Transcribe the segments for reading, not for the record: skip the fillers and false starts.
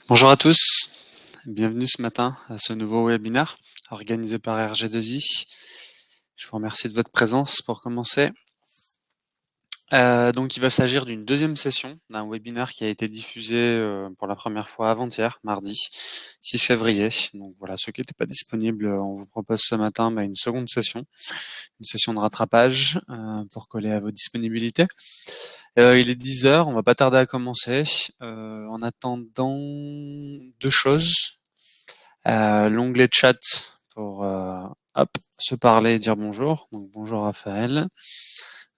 Bonjour à tous, bienvenue ce matin à ce nouveau webinaire organisé par RG2I. Je vous remercie de votre présence pour commencer. Donc il va s'agir d'une deuxième session d'un webinaire qui a été diffusé pour la première fois avant-hier, mardi 6 février. Donc voilà, ceux qui n'étaient pas disponibles, on vous propose ce matin une seconde session, une session de rattrapage pour coller à vos disponibilités. Il est 10 heures, on va pas tarder à commencer. En attendant, deux choses. L'onglet chat pour se parler et dire bonjour. Donc bonjour Raphaël,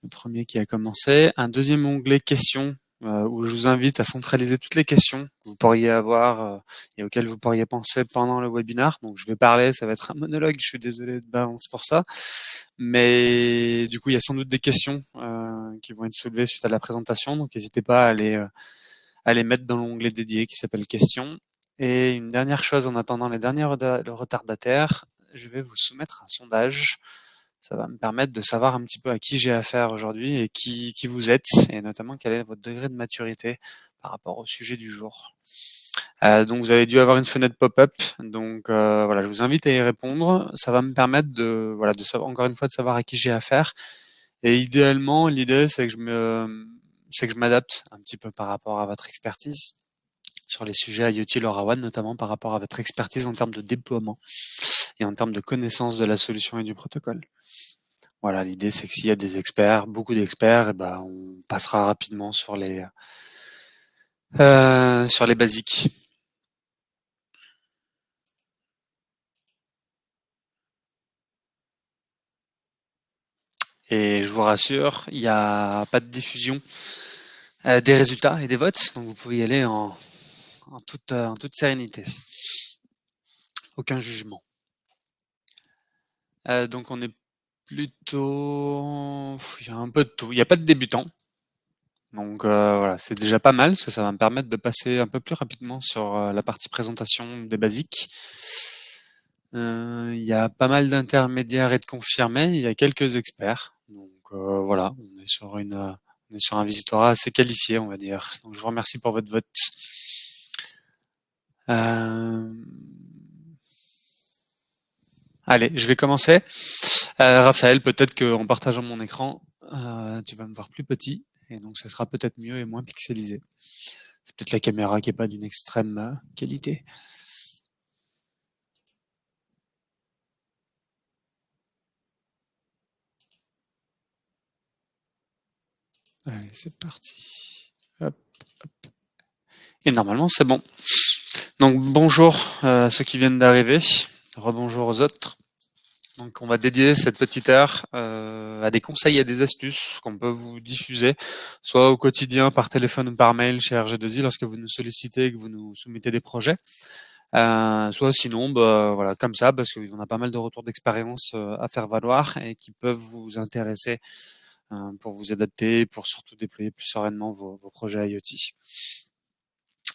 le premier qui a commencé. Un deuxième onglet questions où je vous invite à centraliser toutes les questions que vous pourriez avoir et auxquelles vous pourriez penser pendant le webinaire. Donc je vais parler, ça va être un monologue, je suis désolé d'avance pour ça. Mais du coup, il y a sans doute des questions qui vont être soulevées suite à la présentation. Donc n'hésitez pas à les mettre dans l'onglet dédié qui s'appelle questions. Et une dernière chose en attendant les derniers retardataires, je vais vous soumettre un sondage. Ça va me permettre de savoir un petit peu à qui j'ai affaire aujourd'hui et qui vous êtes, et notamment quel est votre degré de maturité par rapport au sujet du jour. Donc vous avez dû avoir une fenêtre pop-up, donc voilà, je vous invite à y répondre. Ça va me permettre de savoir, encore une fois, de savoir à qui j'ai affaire. Et idéalement, l'idée c'est que je m'adapte un petit peu par rapport à votre expertise sur les sujets IoT LoRaWAN, notamment par rapport à votre expertise en termes de déploiement et en termes de connaissance de la solution et du protocole. Voilà, l'idée c'est que s'il y a des experts, beaucoup d'experts, et ben on passera rapidement sur les basiques. Et je vous rassure, il n'y a pas de diffusion des résultats et des votes, donc vous pouvez y aller en toute sérénité. Aucun jugement. Donc on est plutôt... Il y a un peu de tout. Il n'y a pas de débutants. Donc voilà, c'est déjà pas mal, parce que ça va me permettre de passer un peu plus rapidement sur la partie présentation des basiques. Il y a pas mal d'intermédiaires et de confirmés, il y a quelques experts. Donc voilà, on est sur un visitorat assez qualifié, on va dire. Donc je vous remercie pour votre vote. Allez, je vais commencer. Raphaël, peut-être qu'en partageant mon écran, tu vas me voir plus petit, et donc ça sera peut-être mieux et moins pixelisé. C'est peut-être la caméra qui est pas d'une extrême qualité. Allez, c'est parti. Hop, hop. Et normalement, c'est bon. Donc bonjour à ceux qui viennent d'arriver. Rebonjour aux autres. Donc on va dédier cette petite heure à des conseils et des astuces qu'on peut vous diffuser, soit au quotidien par téléphone ou par mail chez RG2I lorsque vous nous sollicitez et que vous nous soumettez des projets, soit sinon voilà, comme ça, parce qu'on a pas mal de retours d'expérience à faire valoir et qui peuvent vous intéresser pour vous adapter, pour surtout déployer plus sereinement vos projets IoT.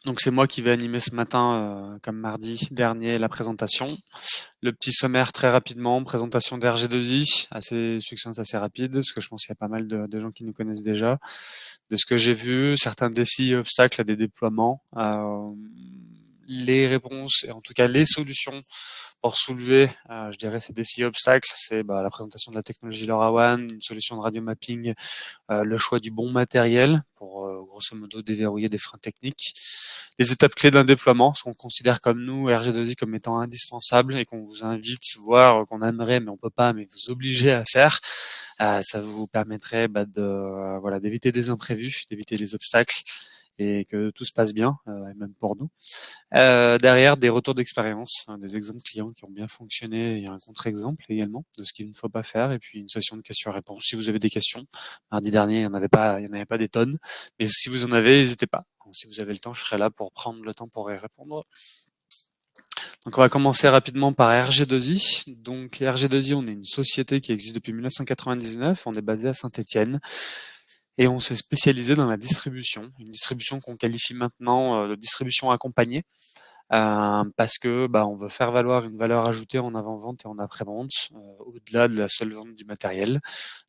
Donc c'est moi qui vais animer ce matin, comme mardi dernier, la présentation. Le petit sommaire très rapidement, présentation d'RG2I, assez succincte, assez rapide, parce que je pense qu'il y a pas mal de gens qui nous connaissent déjà. De ce que j'ai vu, certains défis et obstacles à des déploiements, les réponses et en tout cas les solutions pour soulever, je dirais, ces défis et obstacles, c'est la présentation de la technologie LoRaWAN, une solution de radio mapping, le choix du bon matériel pour grosso modo déverrouiller des freins techniques, les étapes clés d'un déploiement, ce qu'on considère comme nous, RG2I, comme étant indispensable et qu'on vous invite, voire qu'on aimerait, mais on peut pas, mais vous obliger à faire. Ça vous permettrait d'éviter des imprévus, d'éviter les obstacles et que tout se passe bien, et même pour nous. Derrière, des retours d'expérience, des exemples clients qui ont bien fonctionné et un contre-exemple également de ce qu'il ne faut pas faire, et puis une session de questions-réponses. Si vous avez des questions, mardi dernier, il n'y en avait pas des tonnes, mais si vous en avez, n'hésitez pas. Si vous avez le temps, je serai là pour prendre le temps pour y répondre. Donc on va commencer rapidement par RG2I. Donc RG2I, on est une société qui existe depuis 1999, on est basé à Saint-Étienne. Et on s'est spécialisé dans la distribution, une distribution qu'on qualifie maintenant de distribution accompagnée, parce que on veut faire valoir une valeur ajoutée en avant-vente et en après-vente, au-delà de la seule vente du matériel.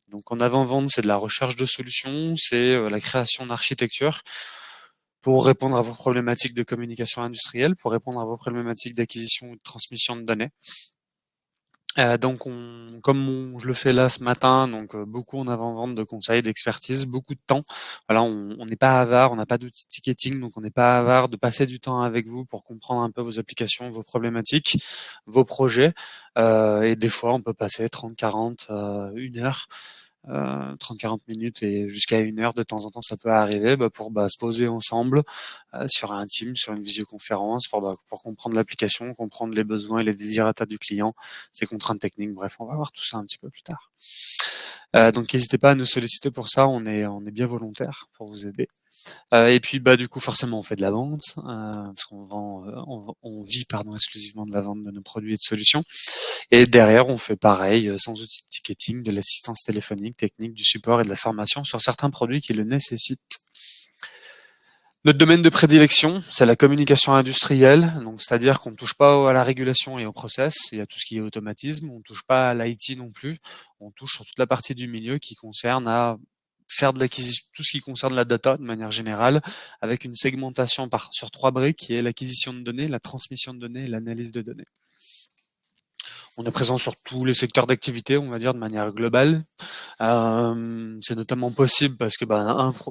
Donc en avant-vente, c'est de la recherche de solutions, c'est la création d'architecture pour répondre à vos problématiques de communication industrielle, pour répondre à vos problématiques d'acquisition ou de transmission de données. Donc je le fais là ce matin, donc beaucoup en avant-vente de conseils, d'expertise, beaucoup de temps. Voilà, on n'est pas avare, on n'a pas d'outil de ticketing, donc on n'est pas avare de passer du temps avec vous pour comprendre un peu vos applications, vos problématiques, vos projets. Et des fois, on peut passer 30, 40, 1 heure 30-40 minutes et jusqu'à 1 heure de temps en temps, ça peut arriver pour se poser ensemble sur un Teams, sur une visioconférence, pour comprendre l'application, comprendre les besoins et les désirata du client, ses contraintes techniques. Bref, on va voir tout ça un petit peu plus tard. Donc n'hésitez pas à nous solliciter pour ça, on est bien volontaire pour vous aider. Et puis du coup forcément on fait de la vente parce qu'on vend, on vit exclusivement de la vente de nos produits et de solutions. Et derrière on fait pareil, sans outil de ticketing, de l'assistance téléphonique, technique, du support et de la formation sur certains produits qui le nécessitent. Notre domaine de prédilection, c'est la communication industrielle, donc c'est-à-dire qu'on ne touche pas à la régulation et au process, et à tout ce qui est automatisme, on ne touche pas à l'IT non plus, on touche sur toute la partie du milieu qui concerne à faire de l'acquisition, tout ce qui concerne la data de manière générale, avec une segmentation sur 3 briques qui est l'acquisition de données, la transmission de données et l'analyse de données. On est présent sur tous les secteurs d'activité, on va dire de manière globale. C'est notamment possible parce que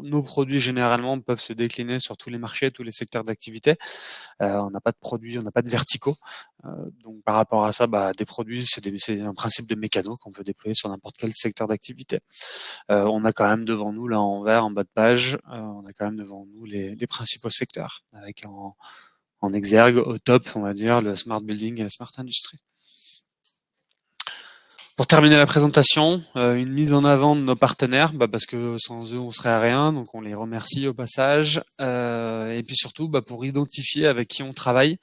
nos produits généralement peuvent se décliner sur tous les marchés, tous les secteurs d'activité. On n'a pas de produits, on n'a pas de verticaux. Donc par rapport à ça, des produits, c'est un principe de mécano qu'on peut déployer sur n'importe quel secteur d'activité. On a quand même devant nous, là en vert, en bas de page, on a quand même devant nous les principaux secteurs, avec en exergue, au top, on va dire, le smart building et la smart industry. Pour terminer la présentation, une mise en avant de nos partenaires, parce que sans eux on serait à rien, donc on les remercie au passage. Et puis surtout pour identifier avec qui on travaille.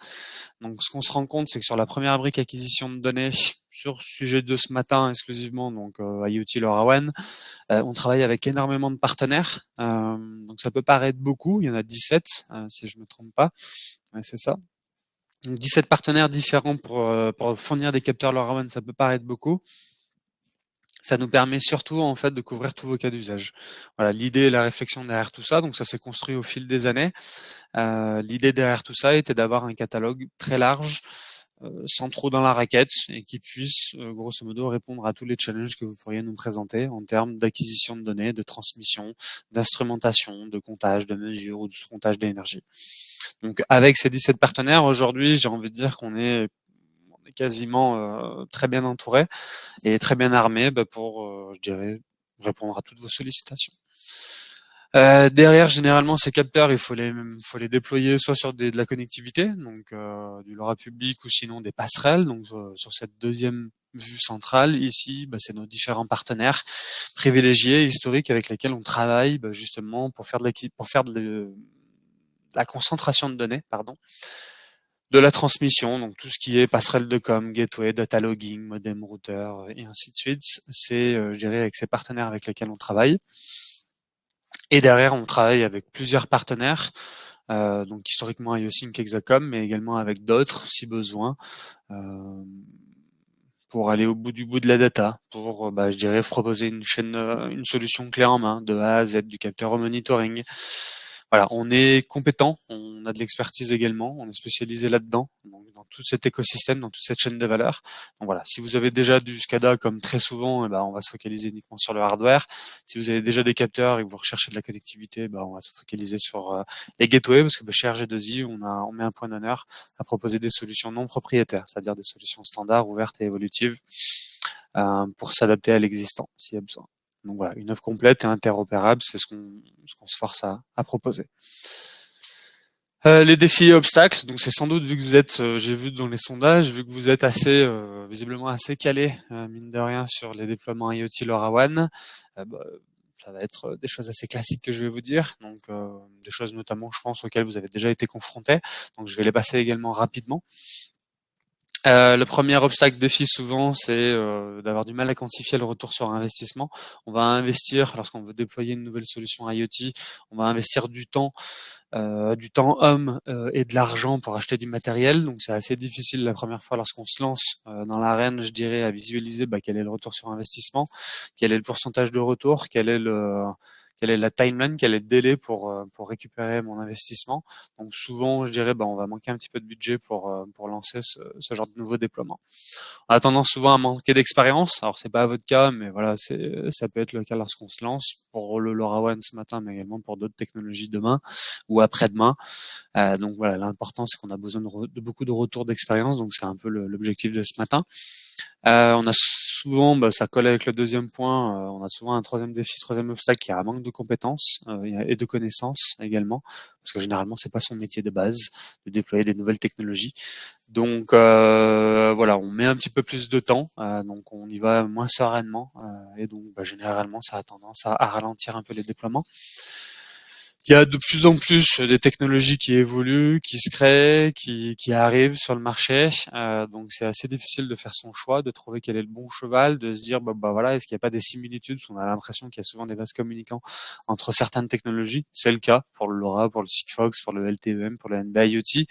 Donc ce qu'on se rend compte, c'est que sur la première brique acquisition de données, sur sujet de ce matin exclusivement, donc IoT LoRaWAN, on travaille avec énormément de partenaires. Donc ça peut paraître beaucoup, il y en a 17 si je me trompe pas. Ouais, c'est ça. Donc 17 partenaires différents pour fournir des capteurs LoRaWAN, ça peut paraître beaucoup. Ça nous permet surtout en fait de couvrir tous vos cas d'usage. Voilà, l'idée et la réflexion derrière tout ça, donc ça s'est construit au fil des années. L'idée derrière tout ça était d'avoir un catalogue très large, sans trop dans la raquette, et qui puisse grosso modo répondre à tous les challenges que vous pourriez nous présenter en termes d'acquisition de données, de transmission, d'instrumentation, de comptage, de mesure ou de comptage d'énergie. Donc avec ces 17 partenaires, aujourd'hui, j'ai envie de dire qu'on est quasiment très bien entouré et très bien armé pour, je dirais, répondre à toutes vos sollicitations. Derrière, généralement, ces capteurs, il faut les déployer soit sur de la connectivité, donc du LoRa public, ou sinon des passerelles. Donc sur cette deuxième vue centrale, ici, c'est nos différents partenaires privilégiés, historiques, avec lesquels on travaille justement pour faire de la concentration de données, de la transmission, donc tout ce qui est passerelle de com, gateway, data logging, modem, routeur, et ainsi de suite. C'est, je dirais, avec ces partenaires avec lesquels on travaille. Et derrière, on travaille avec plusieurs partenaires, donc historiquement IoSync, Exacom, mais également avec d'autres, si besoin, pour aller au bout du bout de la data, pour, je dirais, proposer une solution clé en main, de A à Z, du capteur au monitoring. Voilà, on est compétent, on a de l'expertise également, on est spécialisé là-dedans, donc dans tout cet écosystème, dans toute cette chaîne de valeur. Donc voilà, si vous avez déjà du SCADA, comme très souvent, on va se focaliser uniquement sur le hardware. Si vous avez déjà des capteurs et que vous recherchez de la connectivité, on va se focaliser sur les gateways, parce que chez RG2I, on met un point d'honneur à proposer des solutions non propriétaires, c'est-à-dire des solutions standards, ouvertes et évolutives, pour s'adapter à l'existant, s'il y a besoin. Donc voilà, une offre complète et interopérable, c'est ce qu'on se force à proposer. Les défis et obstacles, donc c'est sans doute, vu que vous êtes, j'ai vu dans les sondages, vu que vous êtes visiblement assez calé, mine de rien, sur les déploiements IoT LoRaWAN, ça va être des choses assez classiques que je vais vous dire, donc des choses notamment, je pense, auxquelles vous avez déjà été confrontés, donc je vais les passer également rapidement. Le premier obstacle défi souvent, c'est d'avoir du mal à quantifier le retour sur investissement. On va investir, lorsqu'on veut déployer une nouvelle solution IoT, on va investir du temps homme et de l'argent pour acheter du matériel. Donc c'est assez difficile la première fois lorsqu'on se lance dans l'arène, je dirais, à visualiser quel est le retour sur investissement, quel est le pourcentage de retour, quelle est la timeline, quel est le délai pour récupérer mon investissement. Donc souvent, je dirais, on va manquer un petit peu de budget pour lancer ce genre de nouveau déploiement. On a tendance souvent à manquer d'expérience. Alors c'est pas votre cas, mais voilà, ça peut être le cas lorsqu'on se lance pour le LoRaWAN ce matin, mais également pour d'autres technologies demain ou après-demain. Donc voilà, l'important c'est qu'on a besoin de beaucoup de retours d'expérience. Donc c'est un peu l'objectif de ce matin. On a souvent, ça colle avec le deuxième point, on a souvent un troisième défi, troisième obstacle qui est un manque de compétences et de connaissances également, parce que généralement c'est pas son métier de base de déployer des nouvelles technologies. Donc voilà, on met un petit peu plus de temps, donc on y va moins sereinement et donc généralement ça a tendance à ralentir un peu les déploiements. Il y a de plus en plus des technologies qui évoluent, qui se créent, qui arrivent sur le marché. Donc c'est assez difficile de faire son choix, de trouver quel est le bon cheval, de se dire voilà, est-ce qu'il n'y a pas des similitudes? Parce qu'on a l'impression qu'il y a souvent des vases communicants entre certaines technologies. C'est le cas pour le LoRa, pour le Sigfox, pour le LTE-M, pour le NB-IoT.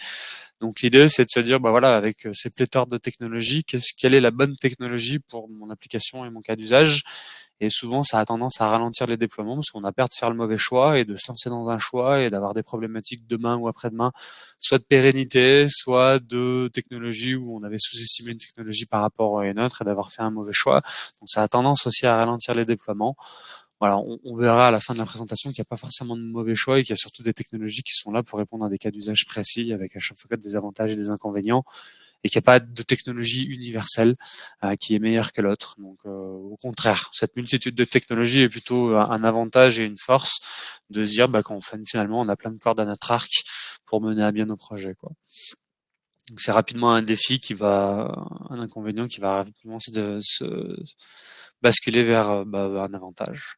Donc l'idée c'est de se dire voilà, avec ces pléthores de technologies, quelle est la bonne technologie pour mon application et mon cas d'usage? Et souvent, ça a tendance à ralentir les déploiements parce qu'on a peur de faire le mauvais choix et de se lancer dans un choix et d'avoir des problématiques demain ou après-demain, soit de pérennité, soit de technologie où on avait sous-estimé une technologie par rapport à une autre et d'avoir fait un mauvais choix. Donc ça a tendance aussi à ralentir les déploiements. Voilà, on verra à la fin de la présentation qu'il n'y a pas forcément de mauvais choix et qu'il y a surtout des technologies qui sont là pour répondre à des cas d'usage précis avec à chaque fois des avantages et des inconvénients et qu'il n'y a pas de technologie universelle qui est meilleure que l'autre. Donc au contraire, cette multitude de technologies est plutôt un avantage et une force de se dire qu'en fait, finalement on a plein de cordes à notre arc pour mener à bien nos projets, quoi. Donc c'est rapidement un inconvénient qui va rapidement se basculer vers un avantage.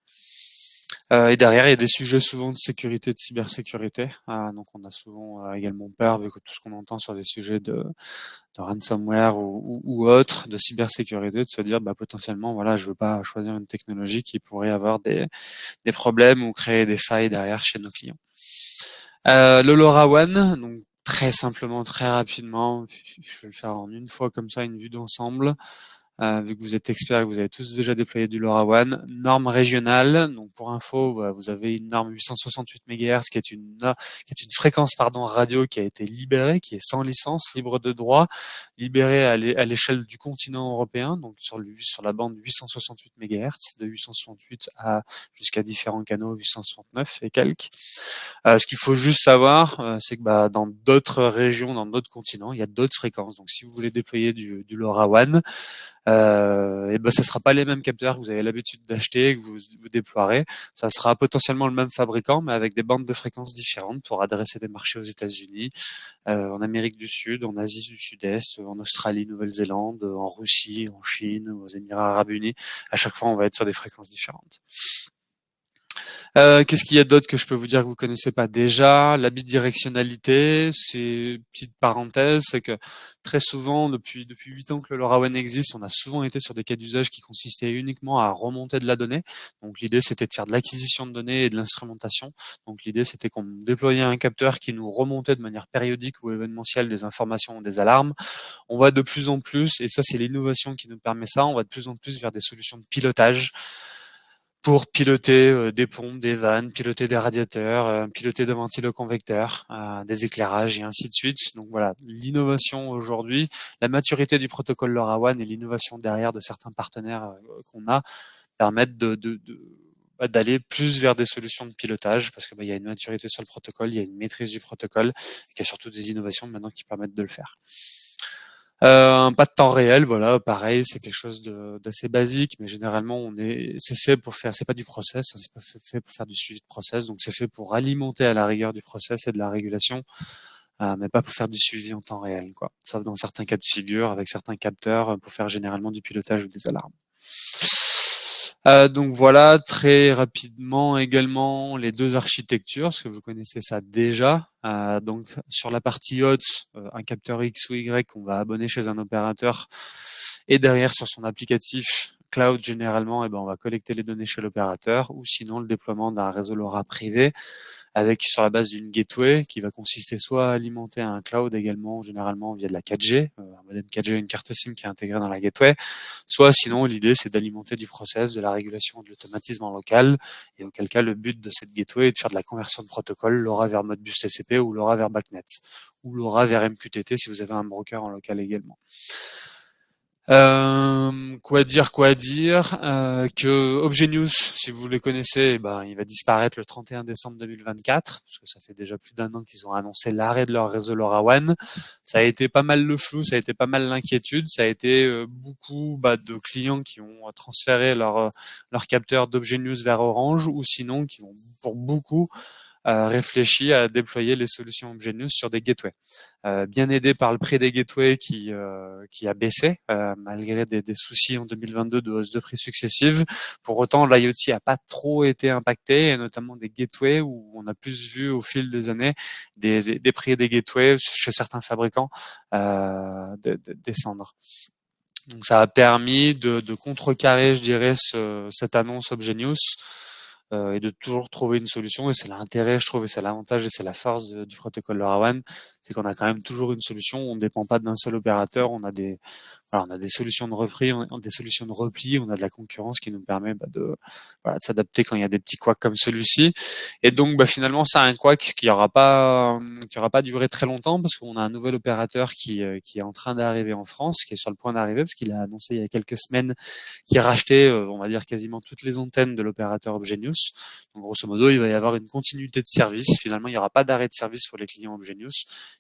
Et derrière, il y a des sujets souvent de sécurité, de cybersécurité. Donc on a souvent également peur, vu que tout ce qu'on entend sur des sujets de ransomware ou autre, de cybersécurité, de se dire potentiellement, voilà, je veux pas choisir une technologie qui pourrait avoir des problèmes ou créer des failles derrière chez nos clients. Le LoRaWAN, donc très simplement, très rapidement, je vais le faire en une fois comme ça, une vue d'ensemble. Vu que vous êtes experts et que vous avez tous déjà déployé du LoRaWAN, norme régionale. Donc pour info, vous avez une norme 868 MHz qui est une fréquence radio qui a été libérée, qui est sans licence, libre de droit, libérée à l'échelle du continent européen, donc sur la bande 868 MHz, de 868 à jusqu'à différents canaux 869 et quelques. Ce qu'il faut juste savoir, c'est que dans d'autres régions, dans d'autres continents, il y a d'autres fréquences. Donc si vous voulez déployer du LoRaWAN, ça sera pas les mêmes capteurs que vous avez l'habitude d'acheter et que vous déploierez. Ça sera potentiellement le même fabricant, mais avec des bandes de fréquences différentes pour adresser des marchés aux États-Unis, en Amérique du Sud, en Asie du Sud-Est, en Australie, Nouvelle-Zélande, en Russie, en Chine, aux Émirats Arabes Unis. À chaque fois, on va être sur des fréquences différentes. Qu'est-ce qu'il y a d'autre que je peux vous dire que vous connaissez pas déjà? La bidirectionnalité, c'est petite parenthèse, c'est que très souvent, depuis 8 ans que le LoRaWAN existe, on a souvent été sur des cas d'usage qui consistaient uniquement à remonter de la donnée. Donc l'idée, c'était de faire de l'acquisition de données et de l'instrumentation. Donc l'idée, c'était qu'on déployait un capteur qui nous remontait de manière périodique ou événementielle des informations ou des alarmes. On va de plus en plus, et ça c'est l'innovation qui nous permet ça, on va de plus en plus vers des solutions de pilotage pour piloter des pompes, des vannes, piloter des radiateurs, piloter des ventiloconvecteurs, des éclairages et ainsi de suite. Donc voilà, l'innovation aujourd'hui, la maturité du protocole LoRaWAN et l'innovation derrière de certains partenaires qu'on a permettent d'aller plus vers des solutions de pilotage parce que il y a une maturité sur le protocole, il y a une maîtrise du protocole et qu'il y a surtout des innovations maintenant qui permettent de le faire. Pas de temps réel, voilà, pareil, c'est quelque chose d'assez basique, mais généralement c'est fait pour faire, c'est pas du process, c'est pas fait pour faire du suivi de process, donc c'est fait pour alimenter à la rigueur du process et de la régulation, mais pas pour faire du suivi en temps réel, quoi. Sauf dans certains cas de figure, avec certains capteurs, pour faire généralement du pilotage ou des alarmes. Donc voilà, très rapidement également les deux architectures, parce que vous connaissez ça déjà. Donc sur la partie haute, un capteur X ou Y qu'on va abonner chez un opérateur, et derrière sur son applicatif cloud généralement, on va collecter les données chez l'opérateur, ou sinon le déploiement d'un réseau LoRa privé avec sur la base d'une gateway qui va consister soit à alimenter un cloud également, généralement via de la 4G, un modem 4G, une carte SIM qui est intégrée dans la gateway, soit sinon l'idée c'est d'alimenter du process, de la régulation, de l'automatisme en local, et auquel cas le but de cette gateway est de faire de la conversion de protocole, LoRa vers Modbus TCP ou LoRa vers BACnet, ou LoRa vers MQTT si vous avez un broker en local également. Quoi dire que ObjNews, si vous le connaissez, il va disparaître le 31 décembre 2024, parce que ça fait déjà plus d'1 an qu'ils ont annoncé l'arrêt de leur réseau LoRaWAN. Ça a été pas mal le flou, ça a été pas mal l'inquiétude, ça a été beaucoup de clients qui ont transféré leur capteur d'ObjNews vers Orange, ou sinon qui ont pour beaucoup réfléchi à déployer les solutions ObjNews sur des gateways. Bien aidé par le prix des gateways qui a baissé malgré des soucis en 2022 de hausse de prix successive. Pour autant, l'IoT a pas trop été impacté, et notamment des gateways où on a plus vu au fil des années des prix des gateways chez certains fabricants descendre. Donc ça a permis de contrecarrer, je dirais, cette annonce ObjNews et de toujours trouver une solution. Et c'est l'intérêt, je trouve, et c'est l'avantage et c'est la force du protocole LoRaWAN, c'est qu'on a quand même toujours une solution. On ne dépend pas d'un seul opérateur. On a des solutions de repli, on a des solutions de repli, on a de la concurrence qui nous permet de s'adapter quand il y a des petits couacs comme celui-ci. Et donc finalement, c'est un couac qui aura pas duré très longtemps, parce qu'on a un nouvel opérateur qui est en train d'arriver en France, qui est sur le point d'arriver, parce qu'il a annoncé il y a quelques semaines qu'il rachetait, on va dire, quasiment toutes les antennes de l'opérateur ObjNews. Donc grosso modo, il va y avoir une continuité de service. Finalement, il n'y aura pas d'arrêt de service pour les clients ObjNews.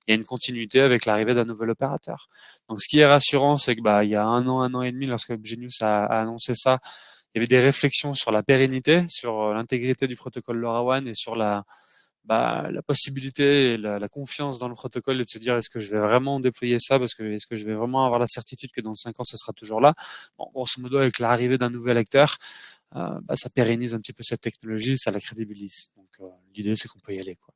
Il y a une continuité avec l'arrivée d'un nouvel opérateur. Donc ce qui est rassurant, c'est que il y a 1 an et demi, lorsque ObjNews a annoncé ça, il y avait des réflexions sur la pérennité, sur l'intégrité du protocole LoRaWAN, et sur la possibilité et la confiance dans le protocole, et de se dire, est-ce que je vais vraiment déployer ça, parce que est-ce que je vais vraiment avoir la certitude que dans 5 ans ça sera toujours là. Bon, grosso modo, avec l'arrivée d'un nouvel acteur, ça pérennise un petit peu cette technologie, ça la crédibilise. Donc l'idée, c'est qu'on peut y aller, quoi.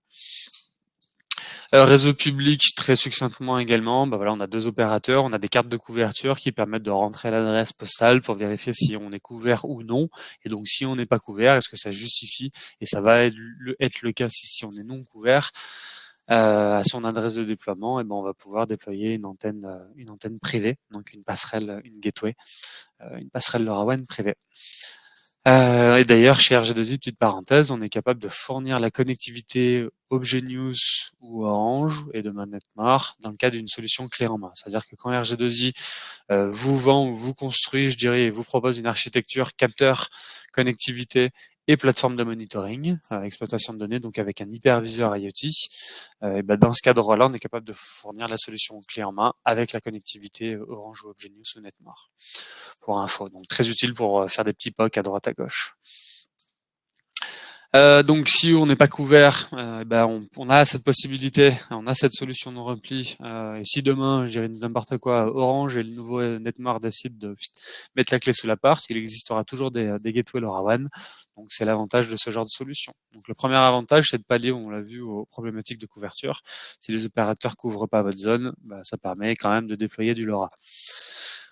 Réseau public, très succinctement également, on a 2 opérateurs, on a des cartes de couverture qui permettent de rentrer l'adresse postale pour vérifier si on est couvert ou non. Et donc si on n'est pas couvert, est-ce que ça justifie, et ça va être le cas si on est non couvert, à son adresse de déploiement, et on va pouvoir déployer une antenne privée, donc une passerelle, une gateway, une passerelle LoRaWAN privée. Et d'ailleurs, chez RG2I, petite parenthèse, on est capable de fournir la connectivité ObjNews ou Orange et de Netmar dans le cadre d'une solution clé en main. C'est-à-dire que quand RG2I vous vend ou vous construit, je dirais, et vous propose une architecture capteur, connectivité et plateforme de monitoring, exploitation de données, donc avec un hyperviseur IoT, dans ce cadre-là, on est capable de fournir la solution clé en main avec la connectivité Orange ou ObjNews ou Netmar, pour info. Donc très utile pour faire des petits POC à droite à gauche. Donc si on n'est pas couvert, on a cette possibilité, on a cette solution de repli. Et si demain, je dirais n'importe quoi, Orange et le nouveau Netmar décident de mettre la clé sous la porte, il existera toujours des gateways LoRaWAN. Donc c'est l'avantage de ce genre de solution. Donc le premier avantage, c'est de pallier, on l'a vu, aux problématiques de couverture. Si les opérateurs couvrent pas votre zone, ça permet quand même de déployer du LoRa.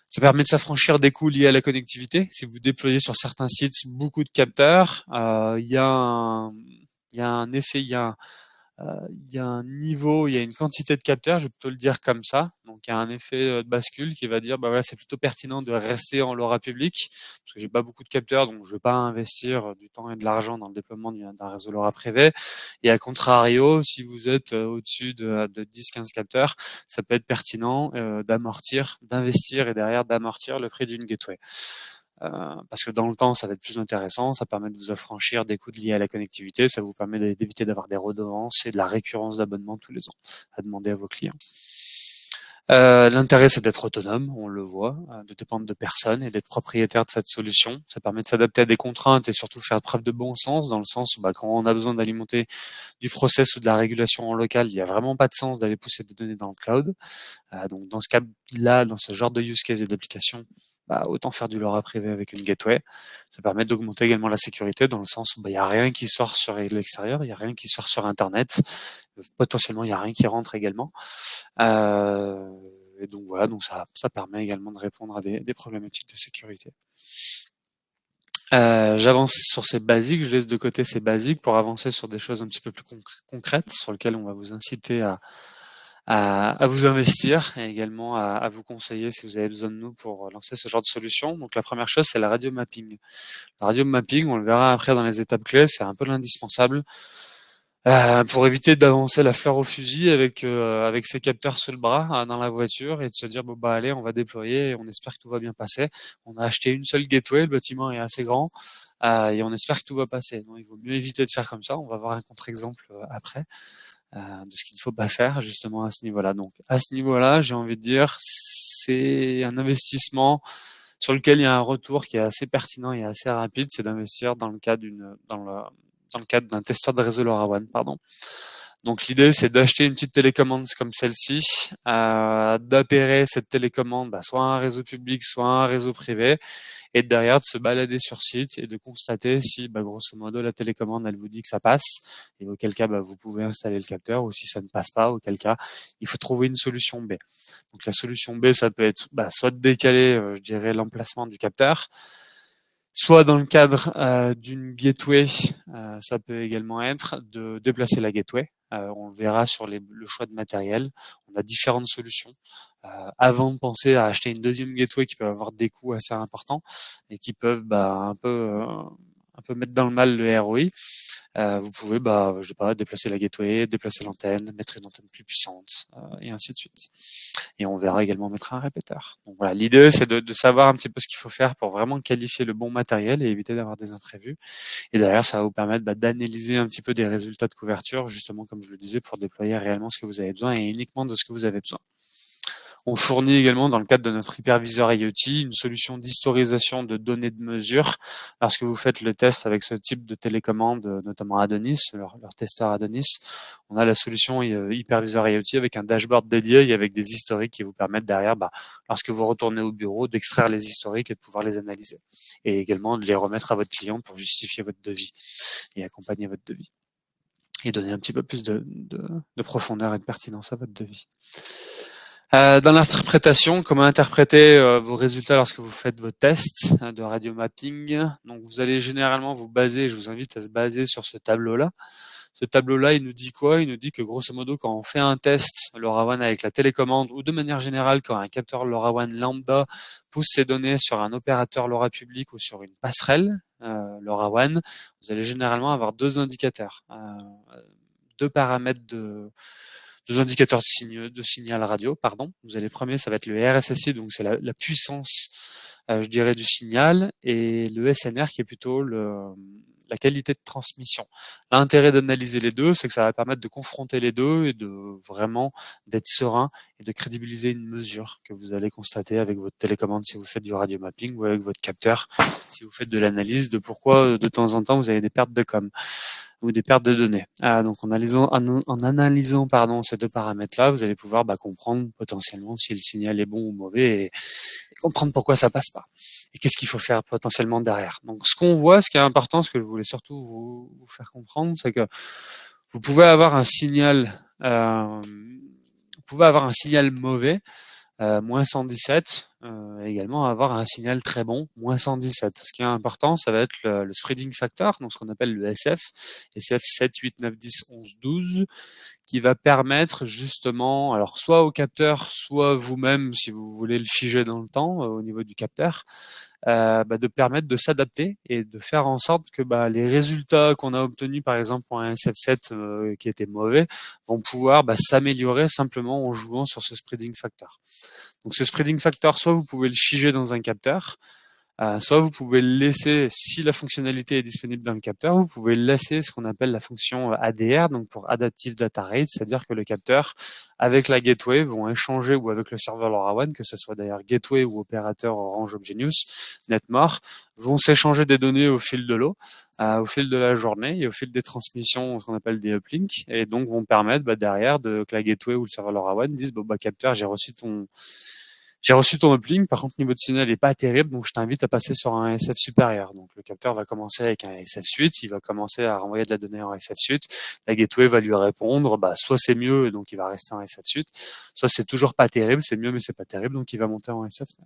Ça permet de s'affranchir des coûts liés à la connectivité. Si vous déployez sur certains sites beaucoup de capteurs, il y a un effet, il y a un niveau, il y a une quantité de capteurs, je vais plutôt le dire comme ça. Donc il y a un effet de bascule qui va dire, c'est plutôt pertinent de rester en LoRa public, parce que j'ai pas beaucoup de capteurs, donc je vais pas investir du temps et de l'argent dans le déploiement d'un réseau LoRa privé. Et à contrario, si vous êtes au-dessus de 10-15 capteurs, ça peut être pertinent d'investir et derrière d'amortir le prix d'une gateway. Parce que dans le temps, ça va être plus intéressant, ça permet de vous affranchir des coûts liés à la connectivité, ça vous permet d'éviter d'avoir des redevances et de la récurrence d'abonnement tous les ans à demander à vos clients. L'intérêt, c'est d'être autonome, on le voit, de dépendre de personne et d'être propriétaire de cette solution. Ça permet de s'adapter à des contraintes et surtout faire preuve de bon sens, dans le sens où quand on a besoin d'alimenter du process ou de la régulation en local, il n'y a vraiment pas de sens d'aller pousser des données dans le cloud. Donc dans ce cas-là, dans ce genre de use case et d'application, autant faire du LoRa privé avec une gateway. Ça permet d'augmenter également la sécurité, dans le sens où il n'y a rien qui sort sur l'extérieur, il n'y a rien qui sort sur Internet. Potentiellement, il n'y a rien qui rentre également. Et donc voilà, donc ça permet également de répondre à des problématiques de sécurité. J'avance sur ces basiques, je laisse de côté ces basiques pour avancer sur des choses un petit peu plus concrètes, sur lesquelles on va vous inciter à vous investir et également à vous conseiller si vous avez besoin de nous pour lancer ce genre de solution. Donc la première chose, c'est la radio mapping. La radio mapping, on le verra après dans les étapes clés, c'est un peu l'indispensable pour éviter d'avancer la fleur au fusil avec ses capteurs sous le bras dans la voiture et de se dire bon bah allez on va déployer et on espère que tout va bien passer. On a acheté une seule gateway, le bâtiment est assez grand et on espère que tout va passer. Donc il vaut mieux éviter de faire comme ça. On va voir un contre-exemple après de ce qu'il ne faut pas faire justement à ce niveau-là. Donc à ce niveau-là, j'ai envie de dire c'est un investissement sur lequel il y a un retour qui est assez pertinent et assez rapide, c'est d'investir dans le cadre dans le cadre d'un testeur de réseau LoRaWAN, pardon. Donc l'idée, c'est d'acheter une petite télécommande comme celle-ci, d'appairer cette télécommande soit à un réseau public, soit à un réseau privé, et derrière de se balader sur site et de constater si, grosso modo, la télécommande, elle vous dit que ça passe, et auquel cas, vous pouvez installer le capteur, ou si ça ne passe pas, auquel cas, il faut trouver une solution B. Donc la solution B, ça peut être soit de décaler, je dirais, l'emplacement du capteur, soit dans le cadre d'une gateway, ça peut également être de déplacer la gateway. On le verra sur le choix de matériel. On a différentes solutions. Avant de penser à acheter une deuxième gateway qui peut avoir des coûts assez importants et qui peuvent un peu mettre dans le mal le ROI, vous pouvez, je sais pas, déplacer la gateway, déplacer l'antenne, mettre une antenne plus puissante, et ainsi de suite. Et on verra également mettre un répéteur. Donc voilà, l'idée c'est de savoir un petit peu ce qu'il faut faire pour vraiment qualifier le bon matériel et éviter d'avoir des imprévus. Et derrière, ça va vous permettre d'analyser un petit peu des résultats de couverture, justement comme je le disais, pour déployer réellement ce que vous avez besoin et uniquement de ce que vous avez besoin. On fournit également, dans le cadre de notre hyperviseur IoT, une solution d'historisation de données de mesure. Lorsque vous faites le test avec ce type de télécommande, notamment Adonis, leur testeur Adonis, on a la solution hyperviseur IoT avec un dashboard dédié et avec des historiques qui vous permettent derrière, lorsque vous retournez au bureau, d'extraire les historiques et de pouvoir les analyser. Et également de les remettre à votre client pour justifier votre devis et accompagner votre devis. Et donner un petit peu plus de profondeur et de pertinence à votre devis. Dans l'interprétation, comment interpréter vos résultats lorsque vous faites vos tests de radio mapping. Donc vous allez généralement vous baser, je vous invite à se baser sur ce tableau-là. Ce tableau-là, il nous dit quoi? Il nous dit que grosso modo, quand on fait un test LoRaWAN avec la télécommande, ou de manière générale, quand un capteur LoRaWAN lambda pousse ses données sur un opérateur LoRa public ou sur une passerelle LoRaWAN, vous allez généralement avoir deux indicateurs, deux paramètres deux indicateurs de signal radio, pardon. Vous avez le premier, ça va être le RSSI, donc c'est la puissance, je dirais, du signal, et le SNR qui est plutôt la qualité de transmission. L'intérêt d'analyser les deux, c'est que ça va permettre de confronter les deux et de vraiment d'être serein et de crédibiliser une mesure que vous allez constater avec votre télécommande si vous faites du radio mapping ou avec votre capteur si vous faites de l'analyse de pourquoi de temps en temps vous avez des pertes de com ou des pertes de données. Donc en analysant ces deux paramètres-là, vous allez pouvoir comprendre potentiellement si le signal est bon ou mauvais et comprendre pourquoi ça passe pas. Et qu'est-ce qu'il faut faire potentiellement derrière. Donc ce qu'on voit, ce qui est important, ce que je voulais surtout vous faire comprendre, c'est que vous pouvez avoir un signal, mauvais, moins 117, également avoir un signal très bon, moins 117. Ce qui est important, ça va être le spreading factor, donc ce qu'on appelle le SF 7, 8, 9, 10, 11, 12, qui va permettre justement, alors soit au capteur, soit vous-même, si vous voulez le figer dans le temps, au niveau du capteur, de permettre de s'adapter et de faire en sorte que les résultats qu'on a obtenus, par exemple pour un SF7 qui était mauvais, vont pouvoir s'améliorer simplement en jouant sur ce spreading factor. Donc ce spreading factor, soit vous pouvez le figer dans un capteur, soit vous pouvez le laisser, si la fonctionnalité est disponible dans le capteur, vous pouvez laisser ce qu'on appelle la fonction ADR, donc pour Adaptive Data Rate, c'est-à-dire que le capteur, avec la gateway, vont échanger, ou avec le serveur LoRaWAN, que ce soit d'ailleurs gateway ou opérateur Orange Obgenius, Netmore, vont s'échanger des données au fil de l'eau, au fil de la journée et au fil des transmissions, ce qu'on appelle des uplinks, et donc vont permettre derrière que la gateway ou le serveur LoRaWAN disent capteur, J'ai reçu ton uplink, par contre niveau de signal n'est pas terrible, donc je t'invite à passer sur un SF supérieur. Donc le capteur va commencer avec un SF suite, il va commencer à renvoyer de la donnée en SF suite, la gateway va lui répondre, soit c'est mieux, donc il va rester en SF suite, soit c'est toujours pas terrible, c'est mieux mais c'est pas terrible, donc il va monter en SF9.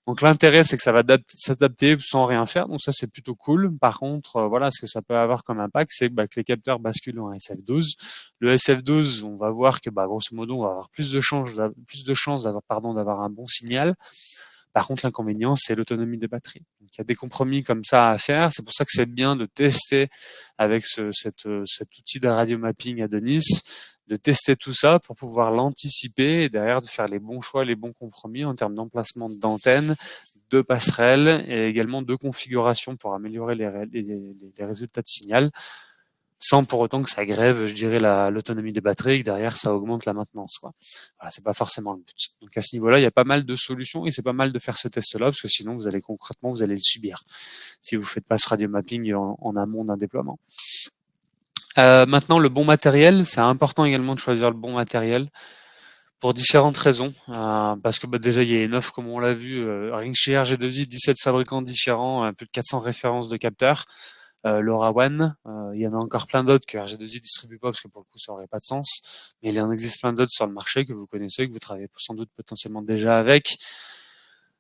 Donc l'intérêt c'est que ça va s'adapter sans rien faire, donc ça c'est plutôt cool. Par contre, voilà, ce que ça peut avoir comme impact, c'est que les capteurs basculent en SF12. Le SF12, on va voir que grosso modo, on va avoir plus de chances d'avoir un bon signal. Par contre, l'inconvénient, c'est l'autonomie des batteries. Donc, il y a des compromis comme ça à faire. C'est pour ça que c'est bien de tester avec cet outil de radio mapping Adonis, de tester tout ça pour pouvoir l'anticiper et derrière de faire les bons choix, les bons compromis en termes d'emplacement d'antenne, de passerelles et également de configuration pour améliorer les résultats de signal, sans pour autant que ça grève, je dirais, l'autonomie des batteries et que derrière ça augmente la maintenance, quoi. Voilà, c'est pas forcément le but. Donc à ce niveau-là, il y a pas mal de solutions et c'est pas mal de faire ce test-là parce que sinon vous allez concrètement vous allez le subir si vous faites pas ce radio mapping en amont d'un déploiement. Maintenant, le bon matériel, c'est important également de choisir le bon matériel pour différentes raisons. Parce que déjà il y a une offre comme on l'a vu, rien que chez RG2I, 17 fabricants différents, plus de 400 références de capteurs. LoRaWAN, il y en a encore plein d'autres que RG2I distribue pas parce que pour le coup ça aurait pas de sens, mais il en existe plein d'autres sur le marché que vous connaissez, que vous travaillez sans doute potentiellement déjà avec.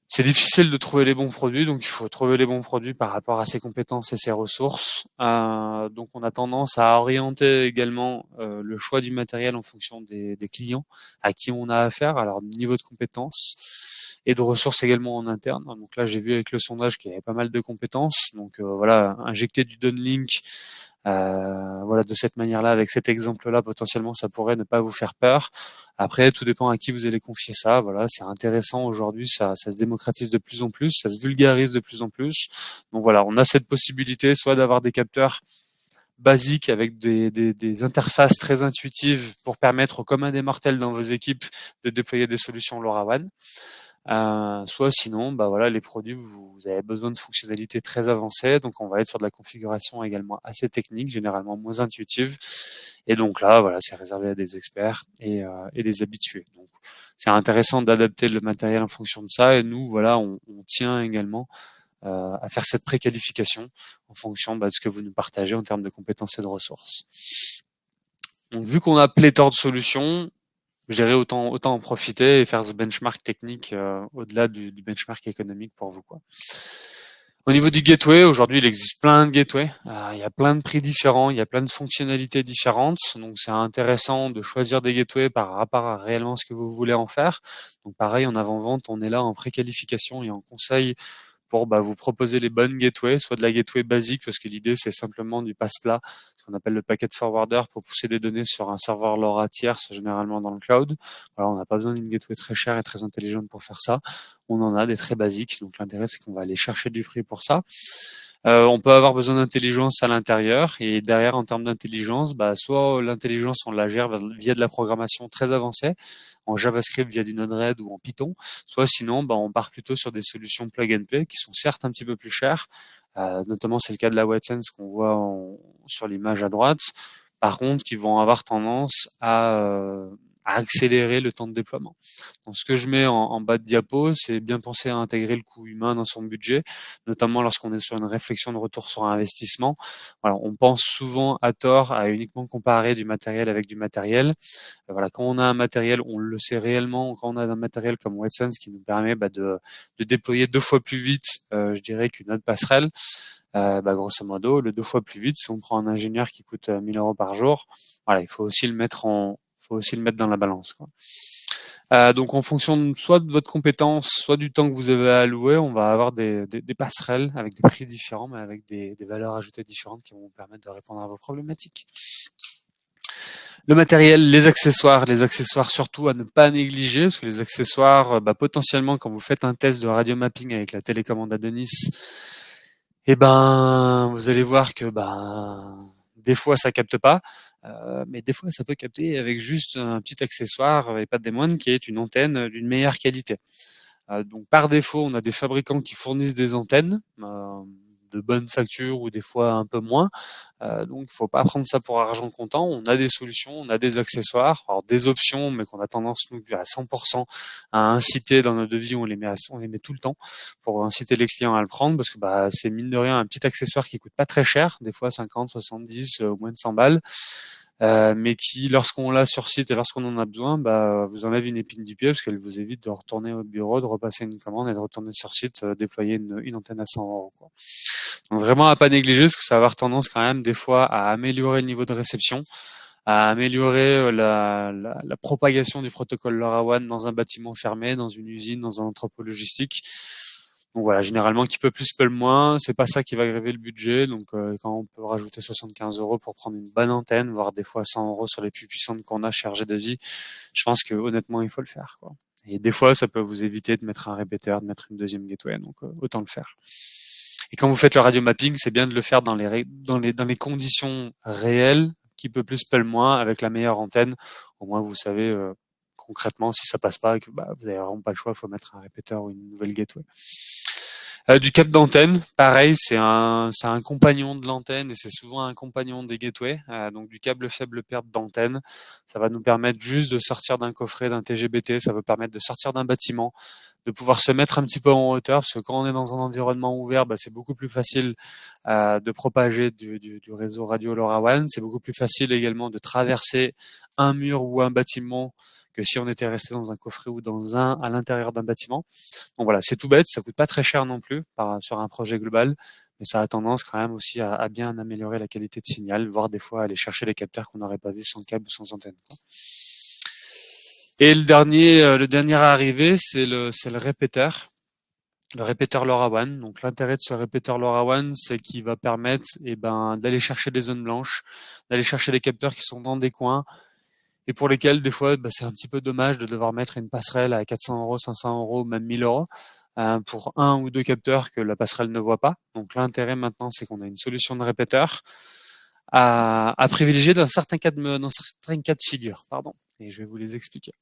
C'est difficile de trouver les bons produits, donc il faut trouver les bons produits par rapport à ses compétences et ses ressources. Donc on a tendance à orienter également le choix du matériel en fonction des clients à qui on a affaire, à leur niveau de compétences et de ressources également en interne. Donc là j'ai vu avec le sondage qu'il y avait pas mal de compétences. Donc voilà, injecter du downlink voilà, de cette manière-là, avec cet exemple-là, potentiellement, ça pourrait ne pas vous faire peur. Après, tout dépend à qui vous allez confier ça. Voilà, c'est intéressant aujourd'hui, ça se démocratise de plus en plus, ça se vulgarise de plus en plus. Donc voilà, on a cette possibilité, soit d'avoir des capteurs basiques avec des interfaces très intuitives pour permettre au commun des mortels dans vos équipes de déployer des solutions LoRaWAN. Soit sinon, voilà, les produits, vous avez besoin de fonctionnalités très avancées, donc on va être sur de la configuration également assez technique, généralement moins intuitive. Et donc là, voilà, c'est réservé à des experts et des habitués. Donc c'est intéressant d'adapter le matériel en fonction de ça. Et nous, voilà, on tient également à faire cette préqualification en fonction de ce que vous nous partagez en termes de compétences et de ressources. Donc vu qu'on a pléthore de solutions, je dirais autant en profiter et faire ce benchmark technique au-delà du benchmark économique pour vous, quoi. Au niveau du gateway, aujourd'hui, il existe plein de gateways. Il y a plein de prix différents, il y a plein de fonctionnalités différentes. Donc, c'est intéressant de choisir des gateways par rapport à réellement ce que vous voulez en faire. Donc, pareil, en avant-vente, on est là en préqualification et en conseil pour vous proposer les bonnes gateways, soit de la gateway basique, parce que l'idée, c'est simplement du passe-plat, ce qu'on appelle le packet forwarder, pour pousser des données sur un serveur LoRa tierce, généralement dans le cloud. Voilà, on n'a pas besoin d'une gateway très chère et très intelligente pour faire ça. On en a des très basiques, donc l'intérêt, c'est qu'on va aller chercher du prix pour ça. On peut avoir besoin d'intelligence à l'intérieur, et derrière, en termes d'intelligence, soit l'intelligence, on la gère via de la programmation très avancée, en JavaScript via du Node-RED ou en Python, soit sinon, on part plutôt sur des solutions plug and play qui sont certes un petit peu plus chères, notamment c'est le cas de la WetSense qu'on voit sur l'image à droite, par contre, qui vont avoir tendance à accélérer le temps de déploiement. Donc, ce que je mets en bas de diapo, c'est bien penser à intégrer le coût humain dans son budget, notamment lorsqu'on est sur une réflexion de retour sur investissement. Voilà, on pense souvent à tort à uniquement comparer du matériel avec du matériel. Voilà, quand on a un matériel, on le sait réellement. Quand on a un matériel comme WetSense qui nous permet de déployer 2 fois plus vite, je dirais qu'une autre passerelle, grosso modo, le 2 fois plus vite, si on prend un ingénieur qui coûte 1 000 € par jour, voilà, il faut aussi le mettre dans la balance, quoi. Donc en fonction soit de votre compétence, soit du temps que vous avez à allouer, on va avoir des passerelles avec des prix différents, mais avec des valeurs ajoutées différentes qui vont vous permettre de répondre à vos problématiques. Le matériel, les accessoires surtout à ne pas négliger, parce que les accessoires, potentiellement, quand vous faites un test de radio mapping avec la télécommande Adonis, vous allez voir que des fois ça capte pas, mais des fois ça peut capter avec juste un petit accessoire et pas des moindres qui est une antenne d'une meilleure qualité. Donc par défaut, on a des fabricants qui fournissent des antennes de bonnes factures ou des fois un peu moins. Donc, il faut pas prendre ça pour argent comptant. On a des solutions, on a des accessoires, alors des options, mais qu'on a tendance nous à 100% à inciter dans nos devis. On les met tout le temps pour inciter les clients à le prendre, parce que c'est mine de rien un petit accessoire qui coûte pas très cher, des fois 50, 70, au moins de 100 balles, mais qui, lorsqu'on l'a sur site et lorsqu'on en a besoin, vous enlève une épine du pied, parce qu'elle vous évite de retourner au bureau, de repasser une commande et de retourner sur site, déployer une antenne à 100 euros, quoi. Donc vraiment à pas négliger, parce que ça va avoir tendance quand même des fois à améliorer le niveau de réception, à améliorer la propagation du protocole LoRaWAN dans un bâtiment fermé, dans une usine, dans un entrepôt logistique. Donc voilà, généralement, qui peut plus, peut le moins. C'est pas ça qui va gréver le budget. Donc quand on peut rajouter 75 euros pour prendre une bonne antenne, voire des fois 100 euros sur les plus puissantes qu'on a chez RG2I, je pense que honnêtement, il faut le faire, quoi. Et des fois, ça peut vous éviter de mettre un répéteur, de mettre une deuxième gateway. Donc autant le faire. Et quand vous faites le radio mapping, c'est bien de le faire dans les conditions réelles, qui peut plus, peut le moins, avec la meilleure antenne. Au moins, vous savez concrètement si ça passe pas et que vous n'avez vraiment pas le choix, il faut mettre un répéteur ou une nouvelle gateway. Du câble d'antenne, pareil, c'est un compagnon de l'antenne et c'est souvent un compagnon des gateways. Donc du câble faible perte d'antenne, ça va nous permettre juste de sortir d'un coffret, d'un TGBT, ça va permettre de sortir d'un bâtiment, de pouvoir se mettre un petit peu en hauteur, parce que quand on est dans un environnement ouvert, c'est beaucoup plus facile de propager du réseau radio LoRaWAN. C'est beaucoup plus facile également de traverser un mur ou un bâtiment que si on était resté dans un coffret ou à l'intérieur d'un bâtiment. Donc voilà, c'est tout bête, ça coûte pas très cher non plus sur un projet global, mais ça a tendance quand même aussi à bien améliorer la qualité de signal, voire des fois aller chercher les capteurs qu'on n'aurait pas vus sans câble ou sans antenne, quoi. Et le dernier à arriver, c'est le répéteur. Le répéteur LoRaWAN. Donc l'intérêt de ce répéteur LoRaWAN, c'est qu'il va permettre d'aller chercher des zones blanches, d'aller chercher des capteurs qui sont dans des coins et pour lesquels des fois c'est un petit peu dommage de devoir mettre une passerelle à 400 euros, 500 euros, même 1000 euros pour un ou deux capteurs que la passerelle ne voit pas. Donc l'intérêt maintenant, c'est qu'on a une solution de répéteur à privilégier dans certains cas de figure. Pardon. Et je vais vous les expliquer.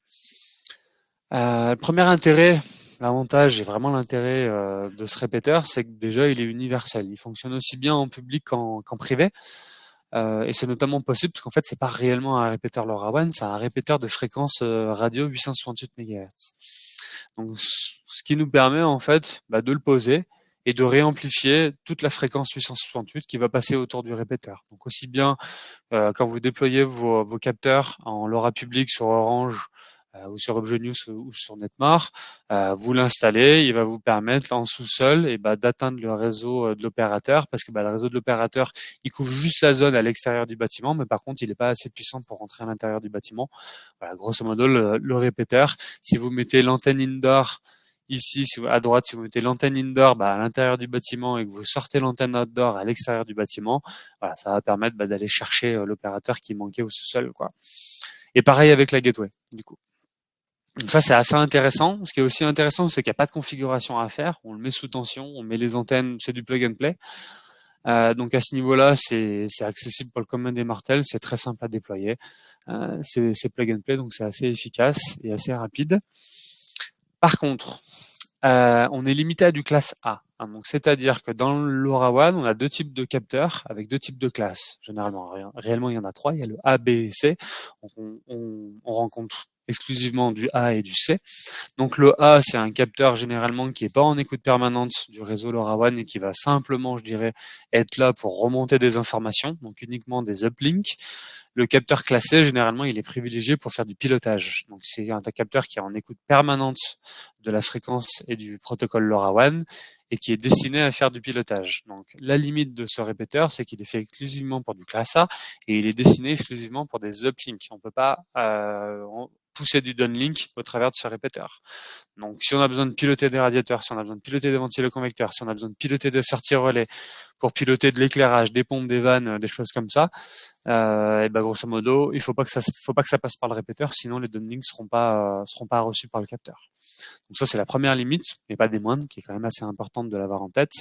Le premier intérêt, l'avantage et vraiment l'intérêt de ce répéteur, c'est que déjà il est universel. Il fonctionne aussi bien en public qu'en privé. Et c'est notamment possible parce qu'en fait c'est pas réellement un répéteur LoRaWAN, c'est un répéteur de fréquence radio 868 MHz. Donc ce qui nous permet en fait de le poser et de réamplifier toute la fréquence 868 qui va passer autour du répéteur. Donc aussi bien quand vous déployez vos capteurs en LoRa public sur Orange ou sur ObjNews ou sur Netmar, vous l'installez, il va vous permettre en sous-sol d'atteindre le réseau de l'opérateur, parce que le réseau de l'opérateur, il couvre juste la zone à l'extérieur du bâtiment, mais par contre, il n'est pas assez puissant pour rentrer à l'intérieur du bâtiment. Voilà, grosso modo, le répéteur, si vous mettez l'antenne indoor ici, à droite, si vous mettez l'antenne indoor à l'intérieur du bâtiment et que vous sortez l'antenne outdoor à l'extérieur du bâtiment, voilà, ça va permettre d'aller chercher l'opérateur qui manquait au sous-sol, quoi. Et pareil avec la gateway, du coup. Donc ça, c'est assez intéressant. Ce qui est aussi intéressant, c'est qu'il n'y a pas de configuration à faire. On le met sous tension, on met les antennes, c'est du plug and play. Donc à ce niveau-là, c'est accessible pour le commun des mortels, c'est très simple à déployer. C'est plug and play, donc c'est assez efficace et assez rapide. Par contre, on est limité à du classe A. Donc c'est-à-dire que dans le LoRaWAN, on a deux types de capteurs avec deux types de classes. Généralement, réellement, il y en a trois. Il y a le A, B et C. Donc on rencontre exclusivement du A et du C. Donc le A, c'est un capteur généralement qui n'est pas en écoute permanente du réseau LoRaWAN et qui va simplement, je dirais, être là pour remonter des informations, donc uniquement des uplinks. Le capteur classé, généralement, il est privilégié pour faire du pilotage. Donc c'est un capteur qui est en écoute permanente de la fréquence et du protocole LoRaWAN et qui est destiné à faire du pilotage. Donc la limite de ce répéteur, c'est qu'il est fait exclusivement pour du classe A et il est destiné exclusivement pour des uplinks. On ne peut pas pousser du downlink au travers de ce répéteur. Donc si on a besoin de piloter des radiateurs, si on a besoin de piloter des ventiloconvecteurs, si on a besoin de piloter des sorties relais pour piloter de l'éclairage, des pompes, des vannes, des choses comme ça, et grosso modo, il faut pas que ça passe par le répéteur, sinon les downlinks seront pas reçus par le capteur. Donc ça, c'est la première limite, mais pas des moindres, qui est quand même assez importante de l'avoir en tête.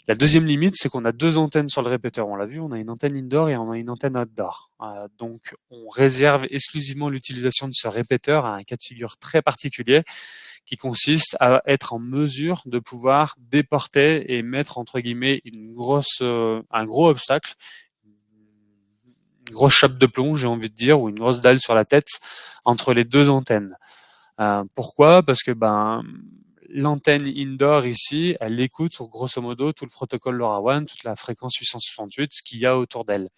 La deuxième limite, c'est qu'on a deux antennes sur le répéteur. On l'a vu, on a une antenne indoor et on a une antenne outdoor. Donc, on réserve exclusivement l'utilisation de ce répéteur à un cas de figure très particulier, qui consiste à être en mesure de pouvoir déporter et mettre entre guillemets un gros obstacle, une grosse chape de plomb, j'ai envie de dire, ou une grosse dalle sur la tête entre les deux antennes. Pourquoi? Parce que l'antenne indoor ici, elle écoute grosso modo tout le protocole LoRaWAN, toute la fréquence 868, ce qu'il y a autour d'elle.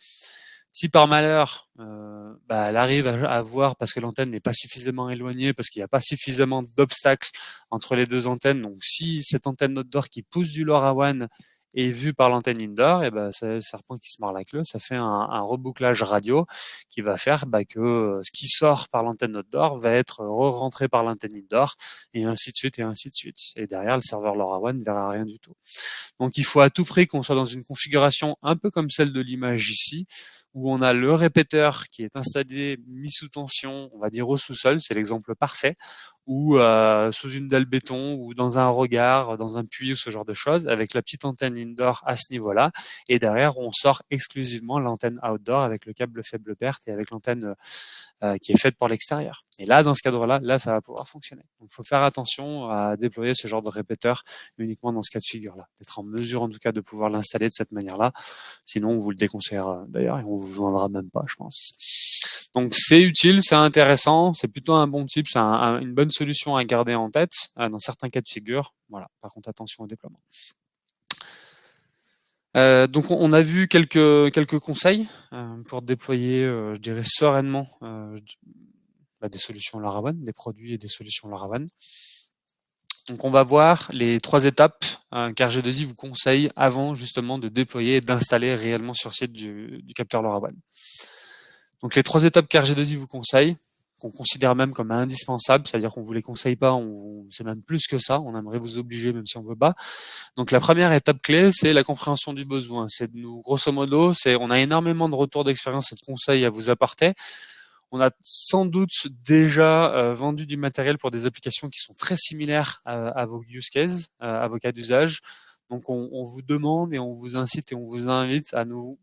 Si par malheur, elle arrive à voir parce que l'antenne n'est pas suffisamment éloignée, parce qu'il n'y a pas suffisamment d'obstacles entre les deux antennes, donc si cette antenne outdoor qui pousse du LoRaWAN est vue par l'antenne indoor, et c'est le serpent qui se mord la queue, ça fait un rebouclage radio qui va faire que ce qui sort par l'antenne outdoor va être re-rentré par l'antenne indoor, et ainsi de suite, et ainsi de suite. Et derrière, le serveur LoRaWAN ne verra rien du tout. Donc il faut à tout prix qu'on soit dans une configuration un peu comme celle de l'image ici, où on a le répéteur qui est installé, mis sous tension, on va dire au sous-sol, c'est l'exemple parfait, ou sous une dalle béton, ou dans un regard, dans un puits, ou ce genre de choses, avec la petite antenne indoor à ce niveau-là, et derrière on sort exclusivement l'antenne outdoor avec le câble faible perte et avec l'antenne qui est faite pour l'extérieur. Et là, dans ce cadre-là, là, ça va pouvoir fonctionner. Donc, il faut faire attention à déployer ce genre de répéteur uniquement dans ce cas de figure-là, d'être en mesure en tout cas de pouvoir l'installer de cette manière-là. Sinon, on vous le déconseillera d'ailleurs et on vous vendra même pas, je pense. Donc, c'est utile, c'est intéressant, c'est plutôt un bon type, c'est une bonne solution à garder en tête dans certains cas de figure. Voilà. Par contre, attention au déploiement. Donc on a vu quelques conseils pour déployer, je dirais sereinement, des solutions LoRaWAN, des produits et des solutions LoRaWAN. Donc on va voir les 3 étapes qu'RG2I vous conseille avant justement de déployer et d'installer réellement sur site du capteur LoRaWAN. Donc les 3 étapes qu'RG2I vous conseille, qu'on considère même comme indispensables, c'est-à-dire qu'on vous les conseille pas, c'est même plus que ça, on aimerait vous obliger même si on veut pas. Donc la première étape clé, c'est la compréhension du besoin. C'est grosso modo, on a énormément de retours d'expérience et de conseils à vous apporter. On a sans doute déjà vendu du matériel pour des applications qui sont très similaires à vos use cases, à vos cas d'usage. Donc on vous demande et on vous incite et on vous invite à nous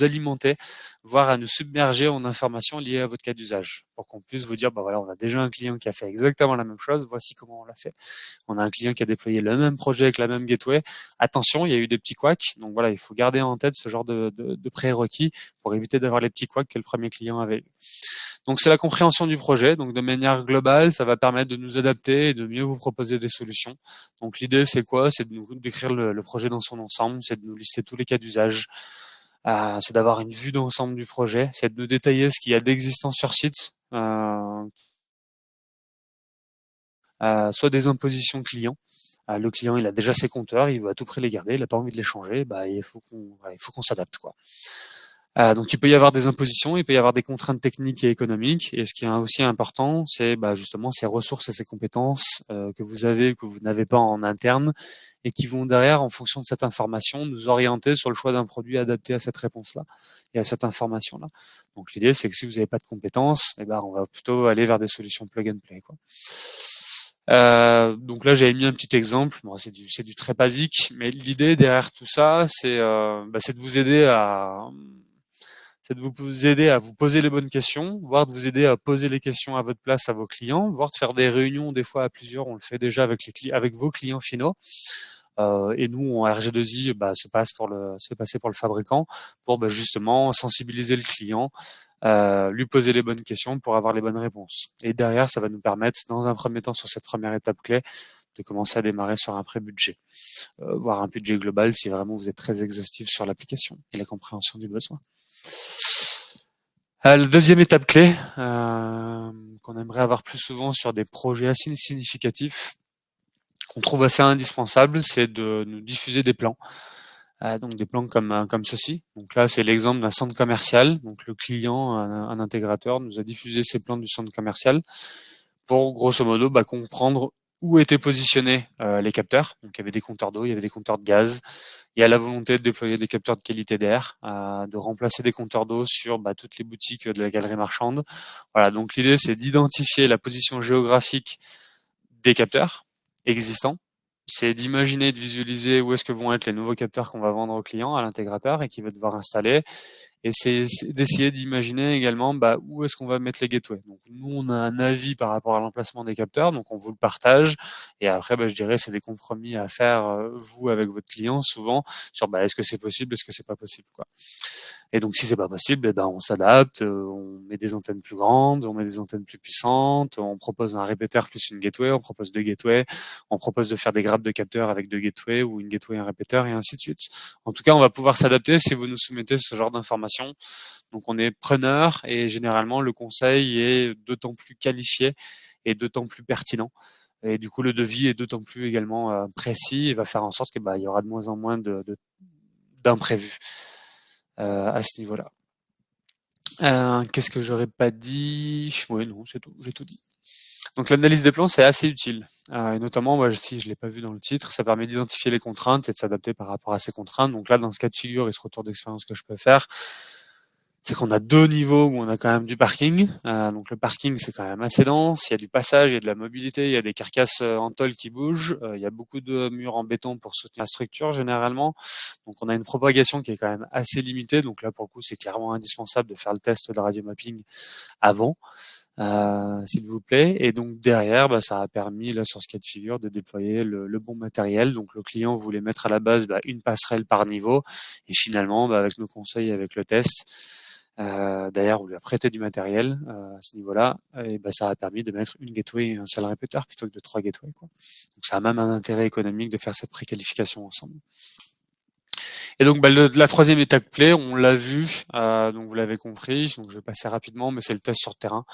alimenter, voire à nous submerger en informations liées à votre cas d'usage, pour qu'on puisse vous dire, voilà, on a déjà un client qui a fait exactement la même chose, voici comment on l'a fait. On a un client qui a déployé le même projet avec la même gateway. Attention, il y a eu des petits couacs, donc voilà, il faut garder en tête ce genre de prérequis pour éviter d'avoir les petits couacs que le premier client avait eu. Donc c'est la compréhension du projet, donc de manière globale, ça va permettre de nous adapter et de mieux vous proposer des solutions. Donc l'idée c'est quoi? C'est de nous décrire le projet dans son ensemble, c'est de nous lister tous les cas d'usage, c'est d'avoir une vue d'ensemble du projet, c'est de nous détailler ce qu'il y a d'existant sur site, soit des impositions clients. Le client il a déjà ses compteurs, il veut à tout prix les garder, il n'a pas envie de les changer, il faut qu'on s'adapte quoi. Donc il peut y avoir des impositions, il peut y avoir des contraintes techniques et économiques. Et ce qui est aussi important, c'est justement ces ressources et ces compétences que vous avez, que vous n'avez pas en interne, et qui vont derrière, en fonction de cette information, nous orienter sur le choix d'un produit adapté à cette réponse-là et à cette information-là. Donc l'idée, c'est que si vous n'avez pas de compétences, on va plutôt aller vers des solutions plug and play, quoi. Donc là, j'avais mis un petit exemple. Bon, c'est du très basique, mais l'idée derrière tout ça, c'est de vous aider à vous poser les bonnes questions, voire de vous aider à poser les questions à votre place à vos clients, voire de faire des réunions des fois à plusieurs. On le fait déjà avec vos clients finaux. Et nous, en RG2I, se passer pour le fabricant pour justement sensibiliser le client, lui poser les bonnes questions pour avoir les bonnes réponses. Et derrière, ça va nous permettre, dans un premier temps, sur cette première étape clé, de commencer à démarrer sur un pré-budget, voire un budget global si vraiment vous êtes très exhaustif sur l'application et la compréhension du besoin. La deuxième étape clé qu'on aimerait avoir plus souvent sur des projets assez significatifs, qu'on trouve assez indispensable, c'est de nous diffuser des plans. Donc des plans comme ceci. Donc là, c'est l'exemple d'un centre commercial. Donc le client, un intégrateur, nous a diffusé ces plans du centre commercial pour grosso modo comprendre où étaient positionnés les capteurs. Donc il y avait des compteurs d'eau, il y avait des compteurs de gaz. Il y a la volonté de déployer des capteurs de qualité d'air, de remplacer des compteurs d'eau sur toutes les boutiques de la galerie marchande. Voilà, donc l'idée c'est d'identifier la position géographique des capteurs existants. C'est d'imaginer, de visualiser où est-ce que vont être les nouveaux capteurs qu'on va vendre au client, à l'intégrateur et qu'il va devoir installer. Et c'est d'essayer d'imaginer également où est-ce qu'on va mettre les gateways. Donc nous, on a un avis par rapport à l'emplacement des capteurs, donc on vous le partage. Et après, je dirais, c'est des compromis à faire, vous, avec votre client, souvent, sur est-ce que c'est possible, est-ce que c'est pas possible, quoi. Et donc, si c'est pas possible, on s'adapte, on met des antennes plus grandes, on met des antennes plus puissantes, on propose un répéteur plus une gateway, on propose 2 gateways, on propose de faire des grappes de capteurs avec 2 gateways ou une gateway et un répéteur et ainsi de suite. En tout cas, on va pouvoir s'adapter si vous nous soumettez ce genre d'informations. Donc, on est preneur et généralement, le conseil est d'autant plus qualifié et d'autant plus pertinent. Et du coup, le devis est d'autant plus également précis et va faire en sorte que il y aura de moins en moins d'imprévus à ce niveau-là. Qu'est-ce que j'aurais pas dit? Oui, non, c'est tout, j'ai tout dit. Donc l'analyse des plans, c'est assez utile. Et notamment, moi, si je l'ai pas vu dans le titre, ça permet d'identifier les contraintes et de s'adapter par rapport à ces contraintes. Donc là, dans ce cas de figure et ce retour d'expérience que je peux faire, c'est qu'on a 2 niveaux où on a quand même du parking. Donc le parking, c'est quand même assez dense. Il y a du passage, il y a de la mobilité, il y a des carcasses en tôle qui bougent. Il y a beaucoup de murs en béton pour soutenir la structure généralement. Donc on a une propagation qui est quand même assez limitée. Donc là, pour le coup, c'est clairement indispensable de faire le test de radio mapping avant, s'il vous plaît. Et donc derrière, ça a permis, là, sur ce cas de figure, de déployer le bon matériel. Donc le client voulait mettre à la base une passerelle par niveau. Et finalement, avec nos conseils, avec le test, d'ailleurs, on lui a prêté du matériel à ce niveau-là, et ça a permis de mettre une gateway et un seul répéteur plutôt que de 3 gateways, quoi. Donc ça a même un intérêt économique de faire cette préqualification ensemble. Et donc la troisième étape clé, on l'a vu, donc vous l'avez compris, donc je vais passer rapidement, mais c'est le test sur terrain,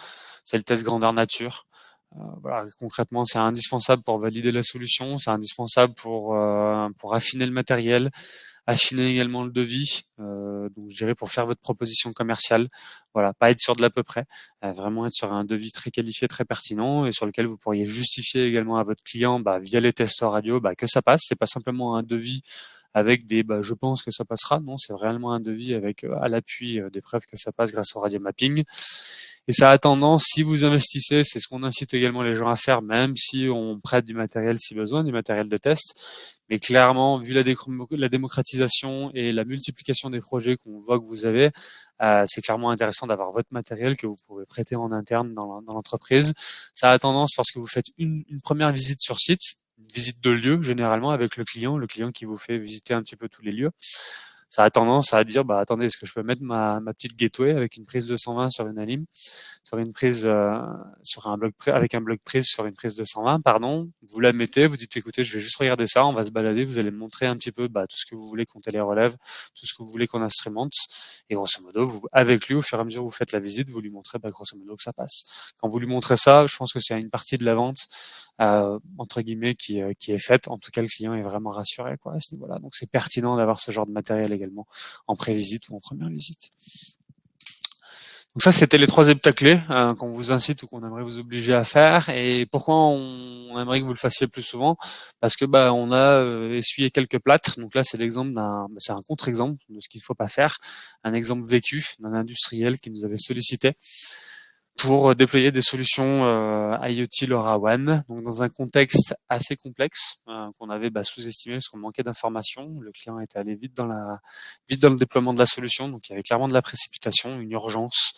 c'est le test grandeur nature. Voilà, concrètement, c'est indispensable pour valider la solution, c'est indispensable pour affiner le matériel, affiner également le devis, donc je dirais pour faire votre proposition commerciale. Voilà, pas être sur de l'à peu près, vraiment être sur un devis très qualifié, très pertinent et sur lequel vous pourriez justifier également à votre client, via les tests radio, que ça passe. C'est pas simplement un devis avec des je pense que ça passera. Non, c'est réellement un devis avec à l'appui des preuves que ça passe grâce au radio mapping. Et ça a tendance, si vous investissez, c'est ce qu'on incite également les gens à faire, même si on prête du matériel si besoin, du matériel de test. Mais clairement, vu la démocratisation et la multiplication des projets qu'on voit que vous avez, c'est clairement intéressant d'avoir votre matériel que vous pouvez prêter en interne dans l'entreprise. Ça a tendance, lorsque vous faites une première visite sur site, une visite de lieu généralement avec le client qui vous fait visiter un petit peu tous les lieux, ça a tendance à dire attendez, est-ce que je peux mettre ma petite gateway avec une prise de 120 sur une alim, sur une prise sur un bloc avec un bloc prise sur une prise de 120, pardon. Vous la mettez, vous dites écoutez, je vais juste regarder ça, on va se balader, vous allez me montrer un petit peu tout ce que vous voulez qu'on télérelève, tout ce que vous voulez qu'on instrumente, et grosso modo, avec lui, au fur et à mesure où vous faites la visite, vous lui montrez grosso modo que ça passe. Quand vous lui montrez ça, je pense que c'est une partie de la vente entre guillemets qui est faite. En tout cas, le client est vraiment rassuré à ce niveau-là. Donc c'est pertinent d'avoir ce genre de matériel également en pré-visite ou en première visite. Donc ça, c'était les 3 étapes clés qu'on vous incite ou qu'on aimerait vous obliger à faire. Et pourquoi on aimerait que vous le fassiez plus souvent? Parce que on a essuyé quelques plâtres. Donc là, c'est l'exemple c'est un contre-exemple de ce qu'il ne faut pas faire. Un exemple vécu d'un industriel qui nous avait sollicité pour déployer des solutions IoT LoRaWAN, donc dans un contexte assez complexe qu'on avait sous-estimé parce qu'on manquait d'informations. Le client était allé vite dans le déploiement de la solution, donc il y avait clairement de la précipitation, une urgence.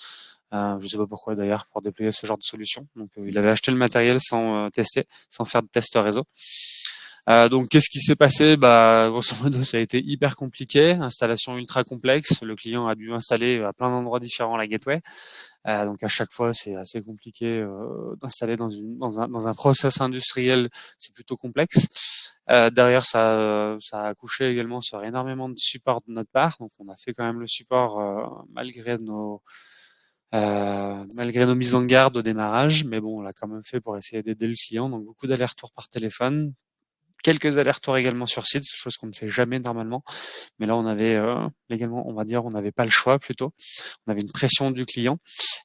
Je ne sais pas pourquoi d'ailleurs pour déployer ce genre de solution. Donc il avait acheté le matériel sans tester, sans faire de test réseau. Donc qu'est-ce qui s'est passé? Grosso modo, ça a été hyper compliqué, installation ultra complexe. Le client a dû installer à plein d'endroits différents la gateway. Donc à chaque fois, c'est assez compliqué d'installer dans un process industriel, c'est plutôt complexe. Derrière, ça a accouché également sur énormément de support de notre part. Donc on a fait quand même le support malgré nos mises en garde au démarrage, mais bon, on l'a quand même fait pour essayer d'aider le client. Donc beaucoup d'allers-retours par téléphone, quelques allers-retours également sur site, chose qu'on ne fait jamais normalement. Mais là, on avait légalement, on va dire, on n'avait pas le choix plutôt. On avait une pression du client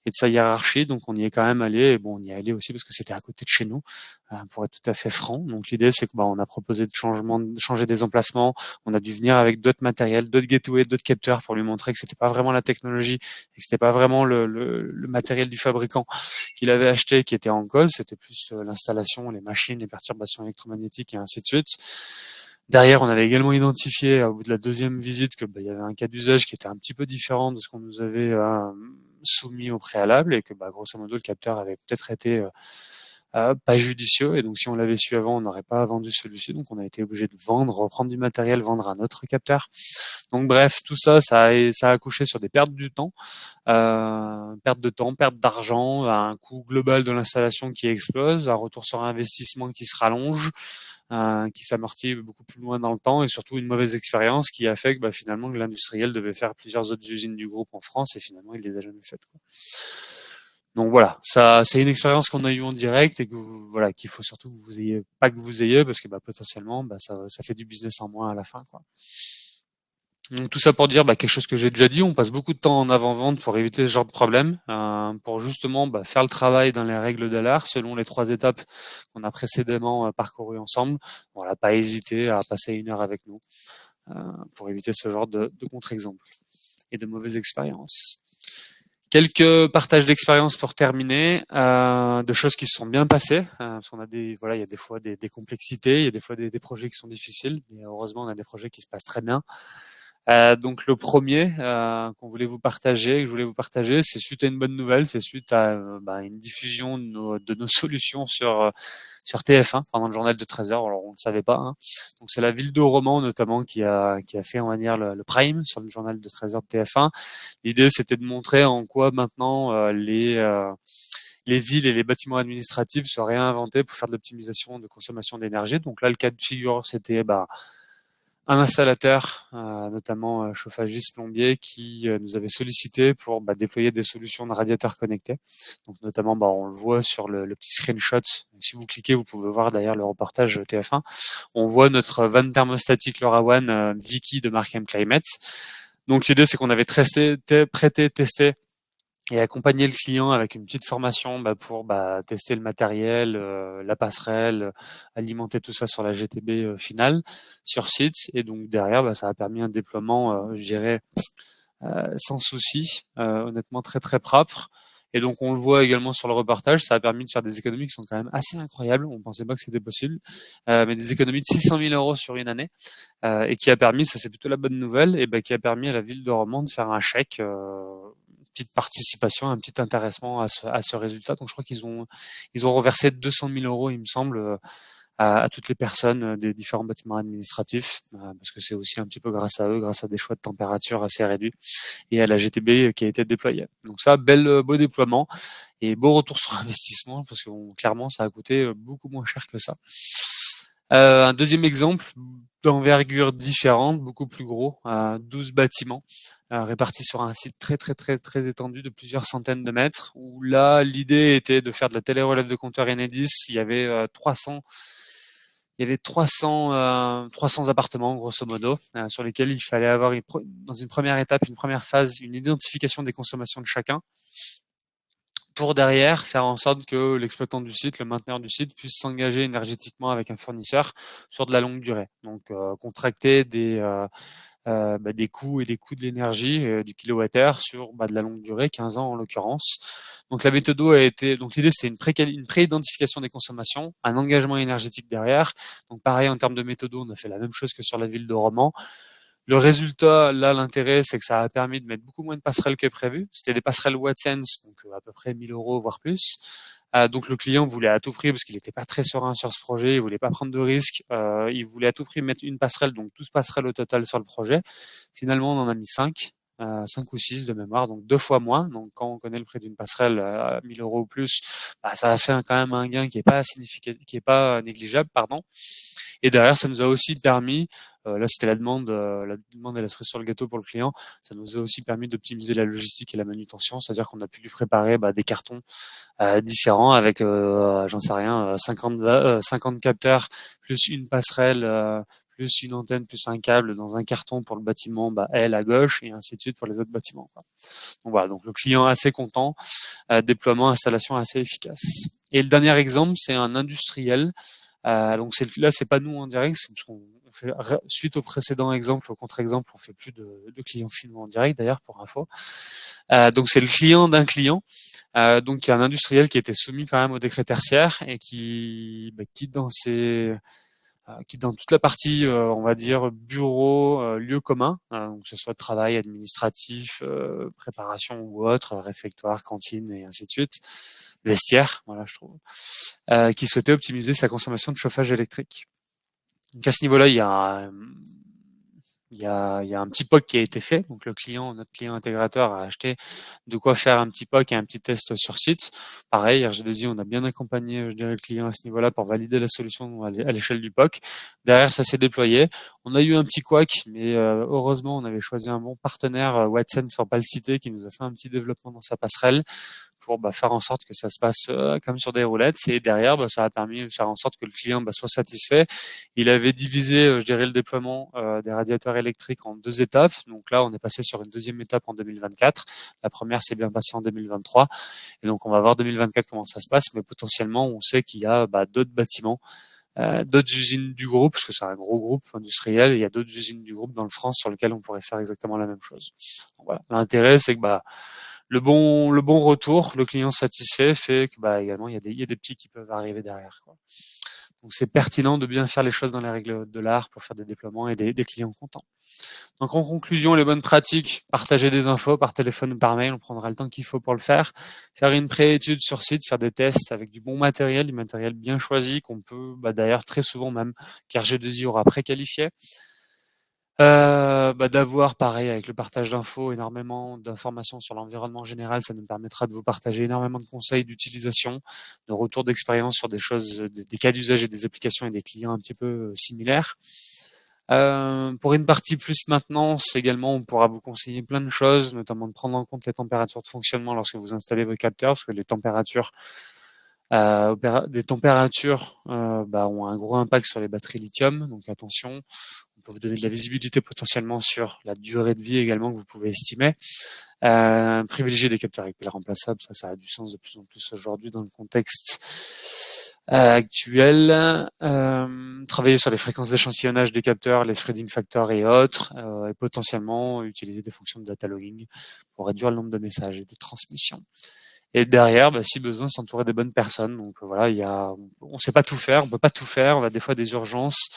et de sa hiérarchie, donc on y est quand même allé. Et bon, on y est allé aussi parce que c'était à côté de chez nous, pour être tout à fait franc. Donc l'idée, c'est que on a proposé de changer des emplacements. On a dû venir avec d'autres matériels, d'autres gateways, d'autres capteurs pour lui montrer que c'était pas vraiment la technologie et que c'était pas vraiment le matériel du fabricant qu'il avait acheté qui était en cause. C'était plus l'installation, les machines, les perturbations électromagnétiques et ainsi de suite. Derrière, on avait également identifié au bout de la deuxième visite que il y avait un cas d'usage qui était un petit peu différent de ce qu'on nous avait soumis au préalable et que grosso modo le capteur avait peut-être été pas judicieux et donc si on l'avait su avant, on n'aurait pas vendu celui-ci. Donc on a été obligé de vendre, reprendre du matériel, vendre un autre capteur. Donc bref, tout ça, ça a accouché sur des pertes du temps, perte de temps, perte d'argent, un coût global de l'installation qui explose, un retour sur investissement qui se rallonge, qui s'amortit beaucoup plus loin dans le temps et surtout une mauvaise expérience qui a fait que finalement que l'industriel devait faire plusieurs autres usines du groupe en France et finalement il les a jamais faites, quoi. Donc voilà, ça c'est une expérience qu'on a eue en direct et que voilà qu'il faut surtout que vous ayez pas que vous ayez parce que potentiellement ça fait du business en moins à la fin, quoi. Donc tout ça pour dire quelque chose que j'ai déjà dit, on passe beaucoup de temps en avant-vente pour éviter ce genre de problème, pour justement faire le travail dans les règles de l'art selon les 3 étapes qu'on a précédemment parcourues ensemble. Voilà, pas hésiter à passer 1 heure avec nous pour éviter ce genre de contre-exemples et de mauvaises expériences. Quelques partages d'expériences pour terminer, de choses qui se sont bien passées, parce qu'on a il y a des fois des complexités, il y a des fois des projets qui sont difficiles, mais heureusement on a des projets qui se passent très bien. Donc le premier qu'on voulait vous partager, que je voulais vous partager, c'est suite à une bonne nouvelle, c'est suite à une diffusion de nos solutions sur TF1 pendant le journal de 13h. Alors on ne savait pas, hein. Donc c'est la ville de Romans notamment qui a fait, on va dire, le prime sur le journal de 13h de TF1. L'idée c'était de montrer en quoi maintenant les villes et les bâtiments administratifs se réinventaient pour faire de l'optimisation de consommation d'énergie. Donc là, le cas de figure, c'était un installateur, notamment chauffagiste plombier, qui nous avait sollicité pour déployer des solutions de radiateurs connectés. Donc notamment, on le voit sur le petit screenshot. Si vous cliquez, vous pouvez voir d'ailleurs le reportage TF1. On voit notre van thermostatique LoRaWAN Vicky de marque M-Climate. Donc l'idée, c'est qu'on avait prêté, testé et accompagner le client avec une petite formation pour tester le matériel, la passerelle, alimenter tout ça sur la GTB finale sur site. Et donc derrière, ça a permis un déploiement, je dirais, sans souci, honnêtement très très propre. Et donc on le voit également sur le reportage, ça a permis de faire des économies qui sont quand même assez incroyables. On pensait pas que c'était possible, mais des économies de 600 000 euros sur une année, et qui a permis, ça c'est plutôt la bonne nouvelle, et qui a permis à la ville de Romans de faire un chèque, petite participation, un petit intéressement à ce résultat. Donc je crois ils ont reversé 200 000 euros, il me semble, à toutes les personnes des différents bâtiments administratifs, parce que c'est aussi un petit peu grâce à eux, grâce à des choix de température assez réduits et à la GTB qui a été déployée. Donc ça, beau déploiement et beau retour sur investissement parce que clairement ça a coûté beaucoup moins cher que ça. Un deuxième exemple d'envergure différente, beaucoup plus gros, 12 bâtiments répartis sur un site très très très très étendu de plusieurs centaines de mètres, où là l'idée était de faire de la télérelève de compteurs Enedis. Il y avait 300 appartements grosso modo, sur lesquels il fallait avoir dans une première étape, une première phase, une identification des consommations de chacun, pour derrière faire en sorte que l'exploitant du site, le mainteneur du site, puisse s'engager énergétiquement avec un fournisseur sur de la longue durée. Donc contracter des coûts et des coûts de l'énergie, du kilowattheure sur de la longue durée, 15 ans en l'occurrence. Donc la méthode a été, donc l'idée c'était une pré-identification des consommations, un engagement énergétique derrière. Donc pareil en termes de méthode, on a fait la même chose que sur la ville de Romans. Le résultat, là, l'intérêt, c'est que ça a permis de mettre beaucoup moins de passerelles que prévu. C'était des passerelles Wattsense, donc à peu près 1000 euros, voire plus. Donc le client voulait à tout prix, parce qu'il n'était pas très serein sur ce projet, il voulait pas prendre de risques, il voulait à tout prix mettre une passerelle, donc 12 passerelles au total sur le projet. Finalement, on en a mis 5. 5 ou 6 de mémoire, donc 2 fois moins. Donc quand on connaît le prix d'une passerelle à 1000 euros ou plus, ça a fait quand même un gain qui est pas significatif, qui est pas négligeable, pardon. Et derrière, ça nous a aussi permis, là c'était la demande et la cerise sur le gâteau pour le client, ça nous a aussi permis d'optimiser la logistique et la manutention, c'est-à-dire qu'on a pu lui préparer des cartons différents avec, j'en sais rien, 50 capteurs, plus une passerelle, plus une antenne, plus un câble dans un carton pour le bâtiment L à gauche, et ainsi de suite pour les autres bâtiments, quoi. Donc voilà, donc le client assez content, déploiement, installation assez efficace. Et le dernier exemple, c'est un industriel. Donc là, c'est pas nous en direct, c'est parce qu'on fait suite au précédent exemple, au contre-exemple, on fait plus de clients finaux en direct d'ailleurs pour info. Donc c'est le client d'un client. Donc il y a un industriel qui a été soumis quand même au décret tertiaire et qui dans ses qui dans toute la partie, on va dire bureau, lieu commun, donc que ce soit travail administratif, préparation ou autre, réfectoire, cantine et ainsi de suite, vestiaire, voilà je trouve, qui souhaitait optimiser sa consommation de chauffage électrique. Donc à ce niveau-là, il y a un petit POC qui a été fait. Donc notre client intégrateur a acheté de quoi faire un petit POC et un petit test sur site. Pareil, RG2I, on a bien accompagné, je dirais, le client à ce niveau-là pour valider la solution à l'échelle du POC. Derrière, ça s'est déployé. On a eu un petit couac, mais heureusement, on avait choisi un bon partenaire, Wattsense pour pas le citer, qui nous a fait un petit développement dans sa passerelle pour faire en sorte que ça se passe comme sur des roulettes. Et derrière, ça a permis de faire en sorte que le client soit satisfait. Il avait divisé, je dirais, le déploiement des radiateurs électriques en 2 étapes. Donc là, on est passé sur une deuxième étape en 2024. La première s'est bien passée en 2023. Et donc, on va voir 2024 comment ça se passe. Mais potentiellement, on sait qu'il y a d'autres bâtiments, d'autres usines du groupe, parce que c'est un gros groupe industriel. Il y a d'autres usines du groupe dans le France sur lesquelles on pourrait faire exactement la même chose. Donc, voilà. L'intérêt, c'est que le bon retour, le client satisfait fait que également il y a des petits qui peuvent arriver derrière, quoi. Donc c'est pertinent de bien faire les choses dans les règles de l'art pour faire des déploiements et des clients contents. Donc en conclusion, les bonnes pratiques, partager des infos par téléphone ou par mail, on prendra le temps qu'il faut pour le faire. Faire une pré-étude sur site, faire des tests avec du bon matériel, du matériel bien choisi qu'on peut d'ailleurs très souvent même qu'RG2I aura préqualifié. D'avoir pareil avec le partage d'infos, énormément d'informations sur l'environnement général, ça nous permettra de vous partager énormément de conseils d'utilisation, de retours d'expérience sur des choses, des cas d'usage et des applications et des clients un petit peu similaires. Pour une partie plus maintenance également, on pourra vous conseiller plein de choses, notamment de prendre en compte les températures de fonctionnement lorsque vous installez vos capteurs, parce que les températures ont un gros impact sur les batteries lithium, donc attention. On peut vous donner de la visibilité potentiellement sur la durée de vie également que vous pouvez estimer. Privilégier des capteurs avec pile remplaçables, ça a du sens de plus en plus aujourd'hui dans le contexte actuel. Travailler sur les fréquences d'échantillonnage des capteurs, les threading factors et autres, et potentiellement utiliser des fonctions de data logging pour réduire le nombre de messages et de transmissions. Et derrière, si besoin, s'entourer des bonnes personnes. Donc voilà, on sait pas tout faire, on peut pas tout faire, on a des fois des urgences.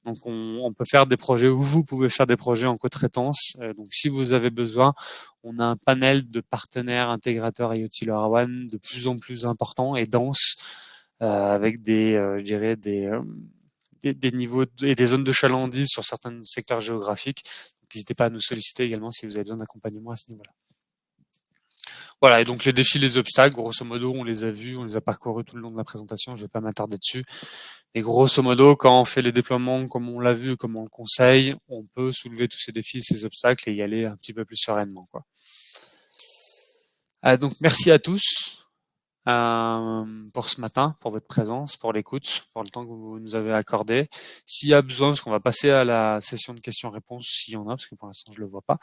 Donc on peut faire des projets, ou vous pouvez faire des projets en co-traitance. Donc si vous avez besoin, on a un panel de partenaires intégrateurs IoT LoRaWAN de plus en plus important et dense, avec je dirais des niveaux et des zones de chalandise sur certains secteurs géographiques. Donc n'hésitez pas à nous solliciter également si vous avez besoin d'accompagnement à ce niveau-là. Voilà, et donc les défis, les obstacles, grosso modo, on les a vus, on les a parcourus tout le long de la présentation, je vais pas m'attarder dessus. Et grosso modo, quand on fait les déploiements comme on l'a vu, comme on le conseille, on peut soulever tous ces défis, ces obstacles et y aller un petit peu plus sereinement, quoi. Donc merci à tous pour ce matin, pour votre présence, pour l'écoute, pour le temps que vous nous avez accordé. S'il y a besoin, parce qu'on va passer à la session de questions-réponses, s'il y en a, parce que pour l'instant je le vois pas.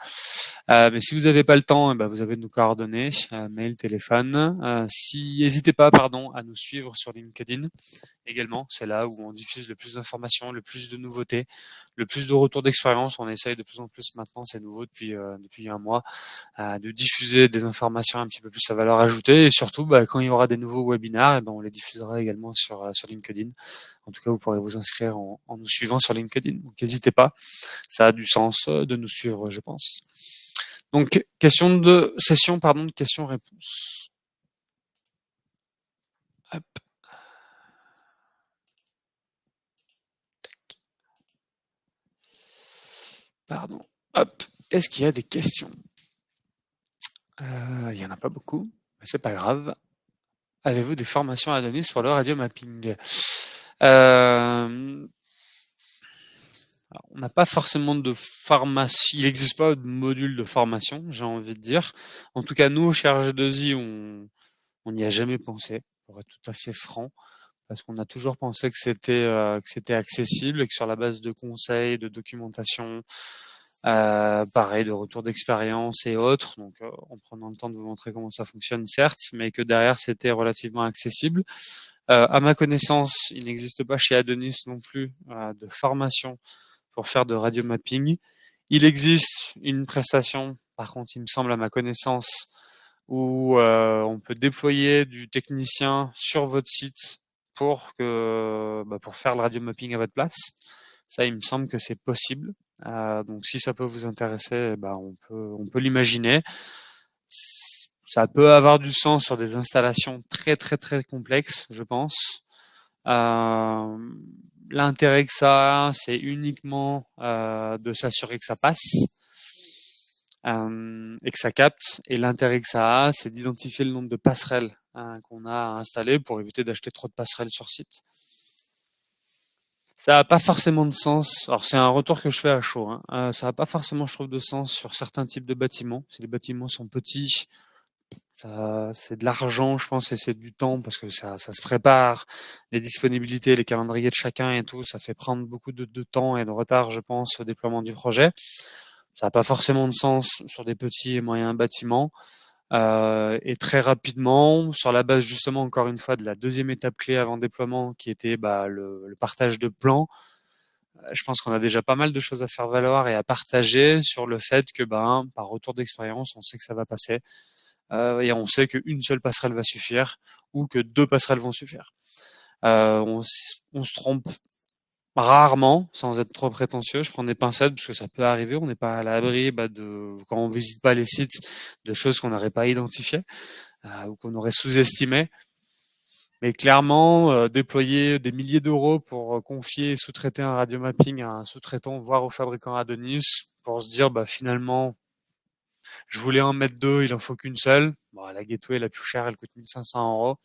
Mais si vous n'avez pas le temps, vous avez nos coordonnées, mail, téléphone. N'hésitez pas, à nous suivre sur LinkedIn également. C'est là où on diffuse le plus d'informations, le plus de nouveautés, le plus de retours d'expérience. On essaye de plus en plus maintenant, c'est nouveau depuis un mois, de diffuser des informations un petit peu plus à valeur ajoutée. Et surtout, quand il y aura des nouveaux webinaires, on les diffusera également sur LinkedIn. En tout cas, vous pourrez vous inscrire en nous suivant sur LinkedIn. Donc n'hésitez pas, ça a du sens de nous suivre, je pense. Donc, session de questions-réponses. Hop. Pardon. Hop. Est-ce qu'il y a des questions? Il n'y en a pas beaucoup, mais c'est pas grave. Avez-vous des formations à donner sur le radiomapping? On n'a pas forcément de pharmacie. Il n'existe pas de module de formation, j'ai envie de dire. En tout cas, nous, chez RG2I, on n'y a jamais pensé, pour être tout à fait franc, parce qu'on a toujours pensé que c'était accessible et que sur la base de conseils, de documentation, pareil, de retour d'expérience et autres, donc en prenant le temps de vous montrer comment ça fonctionne, certes, mais que derrière, c'était relativement accessible. À ma connaissance, il n'existe pas chez Adonis non plus de formation pour faire de radiomapping. Il existe une prestation, par contre, il me semble à ma connaissance, où on peut déployer du technicien sur votre site pour faire le radio mapping à votre place. Ça, il me semble que c'est possible. Donc si ça peut vous intéresser, on peut l'imaginer. Ça peut avoir du sens sur des installations très très très complexes, je pense. L'intérêt que ça a, c'est uniquement de s'assurer que ça passe et que ça capte. Et l'intérêt que ça a, c'est d'identifier le nombre de passerelles qu'on a à installer pour éviter d'acheter trop de passerelles sur site. Ça n'a pas forcément de sens. Alors c'est un retour que je fais à chaud. Ça n'a pas forcément, je trouve, de sens sur certains types de bâtiments. Si les bâtiments sont petits, c'est de l'argent, je pense, et c'est du temps parce que ça se prépare, les disponibilités, les calendriers de chacun et tout, ça fait prendre beaucoup de temps et de retard, je pense, au déploiement du projet. Ça n'a pas forcément de sens sur des petits et moyens bâtiments. Et très rapidement, sur la base justement encore une fois de la deuxième étape clé avant déploiement, qui était le partage de plans, je pense qu'on a déjà pas mal de choses à faire valoir et à partager sur le fait que par retour d'expérience, on sait que ça va passer. Et on sait qu'une seule passerelle va suffire ou que 2 passerelles vont suffire. On se trompe rarement, sans être trop prétentieux. Je prends des pincettes parce que ça peut arriver. On n'est pas à l'abri quand on visite pas les sites, de choses qu'on n'aurait pas identifiées ou qu'on aurait sous-estimées. Mais clairement, déployer des milliers d'euros pour confier et sous-traiter un radio mapping à un sous-traitant, voire au fabricant à Denis, pour se dire finalement je voulais en mettre 2, il en faut qu'une seule. Bon, la gateway la plus chère, elle coûte 1 500 €.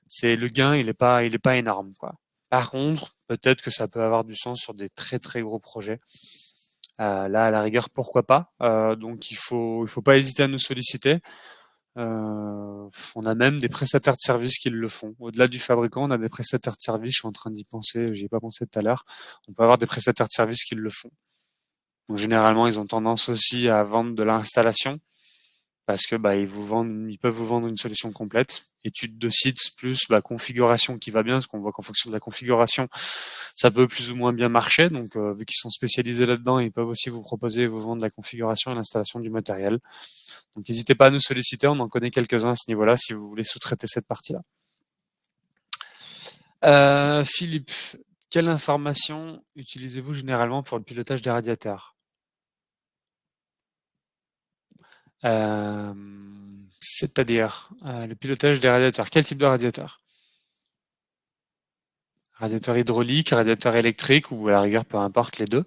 C'est le gain, il est pas énorme, quoi. Par contre, peut-être que ça peut avoir du sens sur des très très gros projets. Là, à la rigueur, pourquoi pas. Donc il faut pas hésiter à nous solliciter. On a même des prestataires de services qui le font. Au-delà du fabricant, on a des prestataires de services. Je suis en train d'y penser, j'y ai pas pensé tout à l'heure. On peut avoir des prestataires de services qui le font. Donc généralement, ils ont tendance aussi à vendre de l'installation parce que ils peuvent vous vendre une solution complète, étude de site plus configuration qui va bien, parce qu'on voit qu'en fonction de la configuration, ça peut plus ou moins bien marcher. Donc vu qu'ils sont spécialisés là-dedans, ils peuvent aussi vous proposer et vous vendre la configuration et l'installation du matériel. Donc n'hésitez pas à nous solliciter, on en connaît quelques-uns à ce niveau-là si vous voulez sous-traiter cette partie-là. Philippe, quelle information utilisez-vous généralement pour le pilotage des radiateurs? C'est-à-dire le pilotage des radiateurs. Quel type de radiateur? Radiateur hydraulique, radiateur électrique ou à la rigueur, peu importe les deux.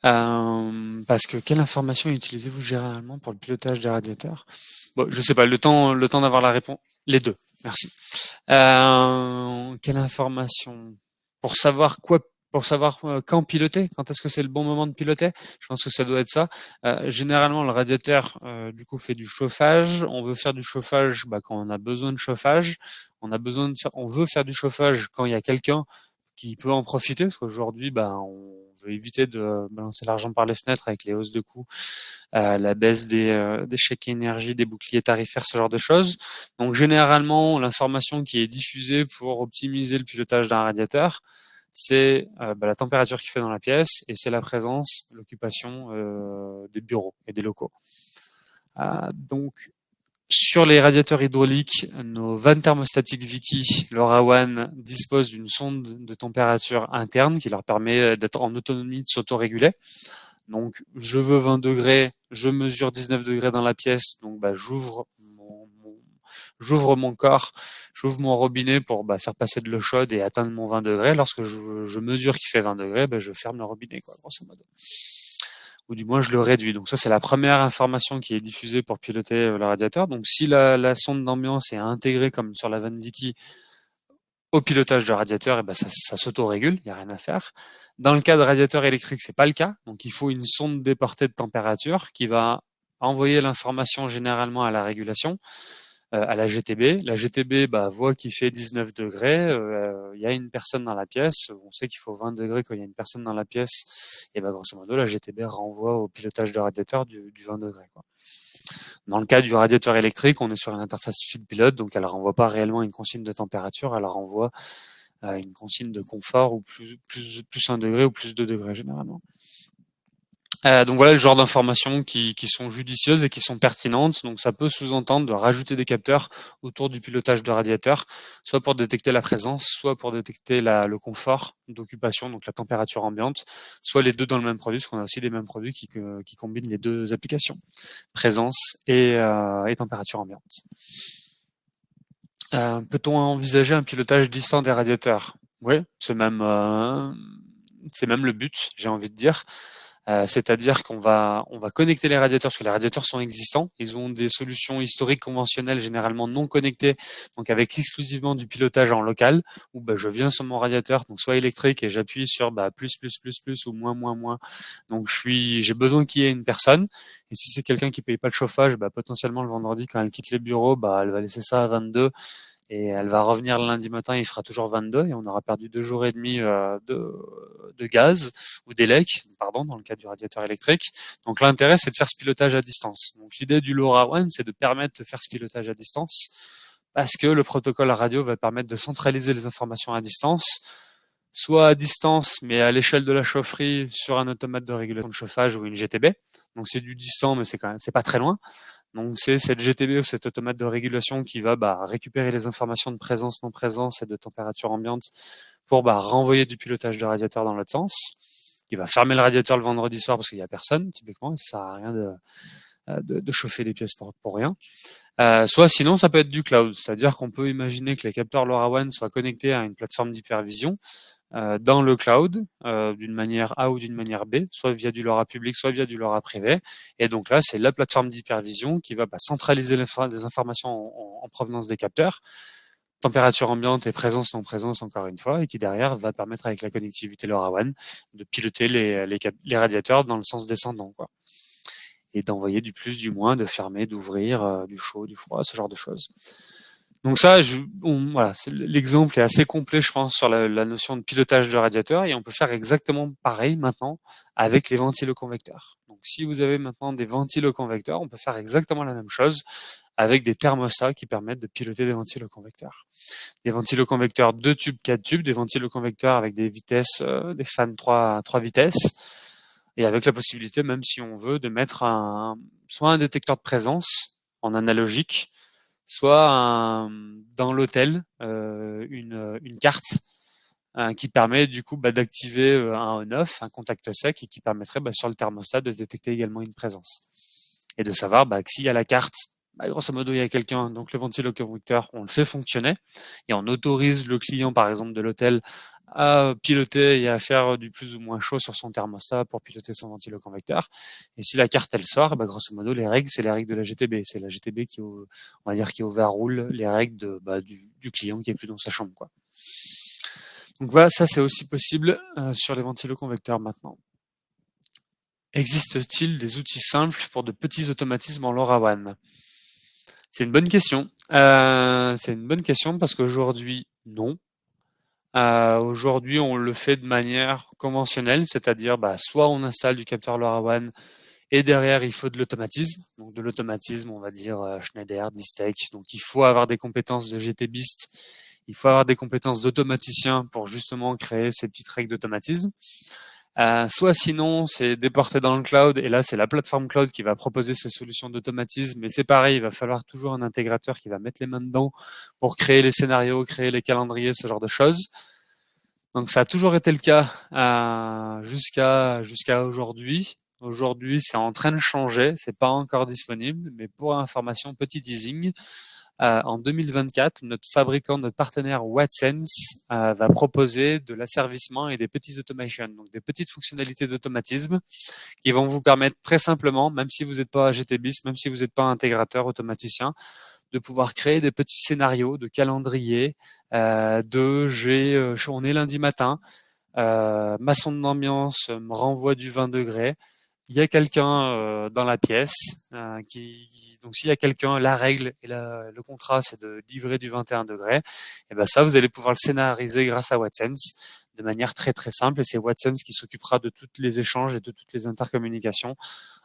Parce que quelle information utilisez-vous généralement pour le pilotage des radiateurs? Bon, je sais pas, le temps d'avoir la réponse. Les deux, merci. Quelle information? Pour savoir quoi? Pour savoir quand piloter, quand est-ce que c'est le bon moment de piloter? Je pense que ça doit être ça. Généralement, le radiateur, du coup, fait du chauffage. On veut faire du chauffage quand on a besoin de chauffage. On veut faire du chauffage quand il y a quelqu'un qui peut en profiter, parce qu'aujourd'hui, on veut éviter de balancer l'argent par les fenêtres avec les hausses de coûts, la baisse des chèques énergie, des boucliers tarifaires, ce genre de choses. Donc généralement, l'information qui est diffusée pour optimiser le pilotage d'un radiateur, c'est la température qu'il fait dans la pièce et c'est la présence, l'occupation des bureaux et des locaux. Donc sur les radiateurs hydrauliques, nos vannes thermostatiques Vicky LoRaWAN disposent d'une sonde de température interne qui leur permet d'être en autonomie, de s'autoréguler. Donc, je veux 20 degrés, je mesure 19 degrés dans la pièce, donc j'ouvre mon corps, j'ouvre mon robinet pour faire passer de l'eau chaude et atteindre mon 20 degrés. Lorsque je mesure qu'il fait 20 degrés, je ferme le robinet, grosso modo. Ou du moins je le réduis. Donc ça, c'est la première information qui est diffusée pour piloter le radiateur. Donc si la sonde d'ambiance est intégrée comme sur la vanne Vicky au pilotage de radiateur, ça s'autorégule, il n'y a rien à faire. Dans le cas de radiateur électrique, c'est pas le cas. Donc il faut une sonde déportée de température qui va envoyer l'information généralement à la régulation, à la GTB. La GTB voit qu'il fait 19 degrés, il y a une personne dans la pièce, on sait qu'il faut 20 degrés quand il y a une personne dans la pièce, et grosso modo, la GTB renvoie au pilotage de radiateur du 20 degrés. Dans le cas du radiateur électrique, on est sur une interface feed pilote, donc elle ne renvoie pas réellement une consigne de température, elle renvoie une consigne de confort ou plus 1 degré ou plus 2 degrés généralement. Donc voilà le genre d'informations qui sont judicieuses et qui sont pertinentes. Donc ça peut sous-entendre de rajouter des capteurs autour du pilotage de radiateur, soit pour détecter la présence, soit pour détecter le confort d'occupation, donc la température ambiante, soit les deux dans le même produit, parce qu'on a aussi des mêmes produits qui combinent les deux applications, présence et température ambiante. Peut-on envisager un pilotage distant des radiateurs? Oui, c'est même le but, j'ai envie de dire. C'est-à-dire qu'on va connecter les radiateurs, parce que les radiateurs sont existants. Ils ont des solutions historiques conventionnelles, généralement non connectées, donc avec exclusivement du pilotage en local, où je viens sur mon radiateur, donc soit électrique, et j'appuie sur plus ou moins. Donc j'ai besoin qu'il y ait une personne. Et si c'est quelqu'un qui paye pas le chauffage, potentiellement le vendredi, quand elle quitte les bureaux, elle va laisser ça à 22. Et elle va revenir le lundi matin, il fera toujours 22 et on aura perdu 2 jours et demi de gaz ou d'élec, pardon, dans le cas du radiateur électrique. Donc l'intérêt, c'est de faire ce pilotage à distance. Donc l'idée du LoRaWAN, c'est de permettre de faire ce pilotage à distance parce que le protocole radio va permettre de centraliser les informations à distance, soit à distance, mais à l'échelle de la chaufferie sur un automate de régulation de chauffage ou une GTB. Donc c'est du distant, mais c'est pas très loin. Donc c'est cette GTB ou cet automate de régulation qui va récupérer les informations de présence, non présence et de température ambiante pour renvoyer du pilotage de radiateur dans l'autre sens. Il va fermer le radiateur le vendredi soir parce qu'il n'y a personne, typiquement, et ça sert à rien de chauffer les pièces pour rien. Soit sinon, ça peut être du cloud, c'est-à-dire qu'on peut imaginer que les capteurs LoRaWAN soient connectés à une plateforme d'hypervision dans le cloud, d'une manière A ou d'une manière B, soit via du LoRa public, soit via du LoRa privé. Et donc là, c'est la plateforme d'hypervision qui va centraliser des informations en provenance des capteurs, température ambiante et présence non présence encore une fois, et qui derrière va permettre avec la connectivité LoRaWAN de piloter les radiateurs dans le sens descendant, quoi. Et d'envoyer du plus, du moins, de fermer, d'ouvrir, du chaud, du froid, ce genre de choses. Donc ça, voilà, l'exemple est assez complet, je pense, sur la notion de pilotage de radiateur, et on peut faire exactement pareil maintenant avec les ventiloconvecteurs. Donc si vous avez maintenant des ventiloconvecteurs, on peut faire exactement la même chose avec des thermostats qui permettent de piloter des ventiloconvecteurs. Des ventiloconvecteurs 2 tubes, 4 tubes, des ventiloconvecteurs avec des vitesses, des fans 3 vitesses, et avec la possibilité, même si on veut, de mettre soit un détecteur de présence en analogique, soit dans l'hôtel une carte qui permet du coup d'activer un on-off, un contact sec, et qui permettrait sur le thermostat de détecter également une présence. Et de savoir que s'il y a la carte, grosso modo il y a quelqu'un, donc le ventiloconvecteur, on le fait fonctionner, et on autorise le client par exemple de l'hôtel à piloter et à faire du plus ou moins chaud sur son thermostat pour piloter son ventiloconvecteur. Et si la carte elle sort, grosso modo les règles, c'est les règles de la GTB. C'est la GTB qui, on va dire, qui overrule les règles du client qui est plus dans sa chambre, quoi. Donc voilà, ça c'est aussi possible sur les ventiloconvecteurs maintenant. Existe-t-il des outils simples pour de petits automatismes en LoRaWAN? C'est une bonne question. C'est une bonne question parce qu'aujourd'hui, non. Aujourd'hui, on le fait de manière conventionnelle, c'est-à-dire soit on installe du capteur LoRaWAN et derrière il faut de l'automatisme. Donc de l'automatisme, on va dire Schneider, Distech. Donc il faut avoir des compétences de GTBist, il faut avoir des compétences d'automaticien pour justement créer ces petites règles d'automatisme. Soit sinon, c'est déporté dans le cloud, et là, c'est la plateforme cloud qui va proposer ces solutions d'automatisme, mais c'est pareil, il va falloir toujours un intégrateur qui va mettre les mains dedans pour créer les scénarios, créer les calendriers, ce genre de choses. Donc ça a toujours été le cas jusqu'à aujourd'hui. Aujourd'hui, c'est en train de changer, c'est pas encore disponible, mais pour information, petit teasing, en 2024, notre partenaire Wattsense va proposer de l'asservissement et des petits automations, donc des petites fonctionnalités d'automatisme qui vont vous permettre très simplement, même si vous n'êtes pas GTBist, même si vous n'êtes pas intégrateur automaticien, de pouvoir créer des petits scénarios de calendrier, on est lundi matin, ma sonde d'ambiance me renvoie du 20 degrés, il y a quelqu'un dans la pièce donc s'il y a quelqu'un, la règle et le contrat, c'est de livrer du 21 degrés. Et ça, vous allez pouvoir le scénariser grâce à Wattsense de manière très très simple. Et c'est Wattsense qui s'occupera de tous les échanges et de toutes les intercommunications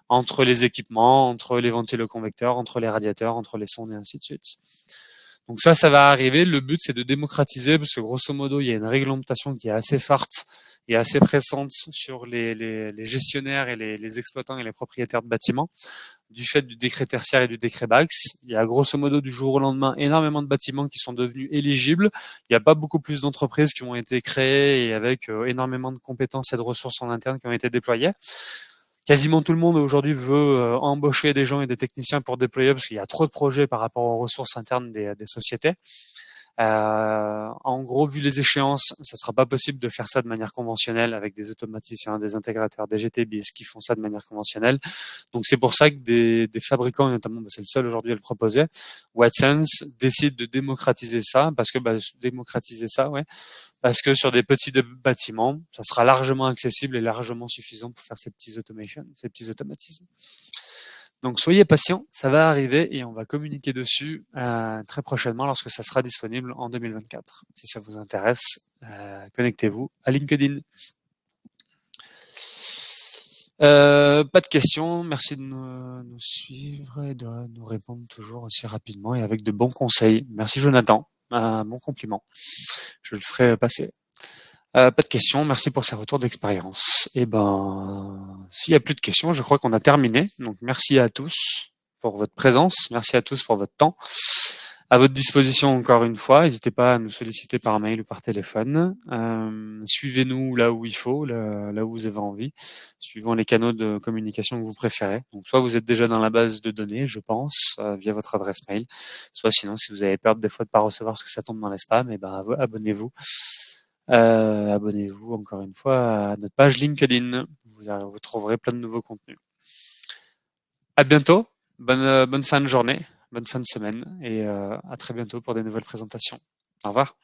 entre les équipements, entre les ventiloconvecteurs, entre les radiateurs, entre les sondes et ainsi de suite. Donc ça va arriver. Le but, c'est de démocratiser parce que grosso modo, il y a une réglementation qui est assez forte est assez pressante sur les gestionnaires et les exploitants et les propriétaires de bâtiments, du fait du décret tertiaire et du décret Bax. Il y a grosso modo du jour au lendemain énormément de bâtiments qui sont devenus éligibles. Il n'y a pas beaucoup plus d'entreprises qui ont été créées et avec énormément de compétences et de ressources en interne qui ont été déployées. Quasiment tout le monde aujourd'hui veut embaucher des gens et des techniciens pour déployer parce qu'il y a trop de projets par rapport aux ressources internes des sociétés. En gros, vu les échéances, ça sera pas possible de faire ça de manière conventionnelle avec des automaticiens, des intégrateurs, des GTBIS qui font ça de manière conventionnelle. Donc c'est pour ça que des fabricants, et notamment, c'est le seul aujourd'hui à le proposer, Wattsense décide de démocratiser ça parce que parce que sur des petits bâtiments, ça sera largement accessible et largement suffisant pour faire ces petits automations, ces petits automatismes. Donc soyez patients, ça va arriver et on va communiquer dessus très prochainement lorsque ça sera disponible en 2024. Si ça vous intéresse, connectez-vous à LinkedIn. Pas de questions, merci de nous suivre et de nous répondre toujours aussi rapidement et avec de bons conseils. Merci Jonathan, bon compliment. Je le ferai passer. Pas de questions, merci pour ces retours d'expérience. Et ben, s'il n'y a plus de questions, je crois qu'on a terminé. Donc merci à tous pour votre présence, merci à tous pour votre temps. À votre disposition encore une fois, n'hésitez pas à nous solliciter par mail ou par téléphone. Suivez-nous là où il faut, là où vous avez envie, suivant les canaux de communication que vous préférez. Donc soit vous êtes déjà dans la base de données, je pense, via votre adresse mail, soit sinon si vous avez peur des fois de pas recevoir parce que ça tombe dans les spams, et ben abonnez-vous. Abonnez-vous encore une fois à notre page LinkedIn. Vous trouverez plein de nouveaux contenus. À bientôt. Bonne fin de journée, bonne fin de semaine et à très bientôt pour des nouvelles présentations. Au revoir.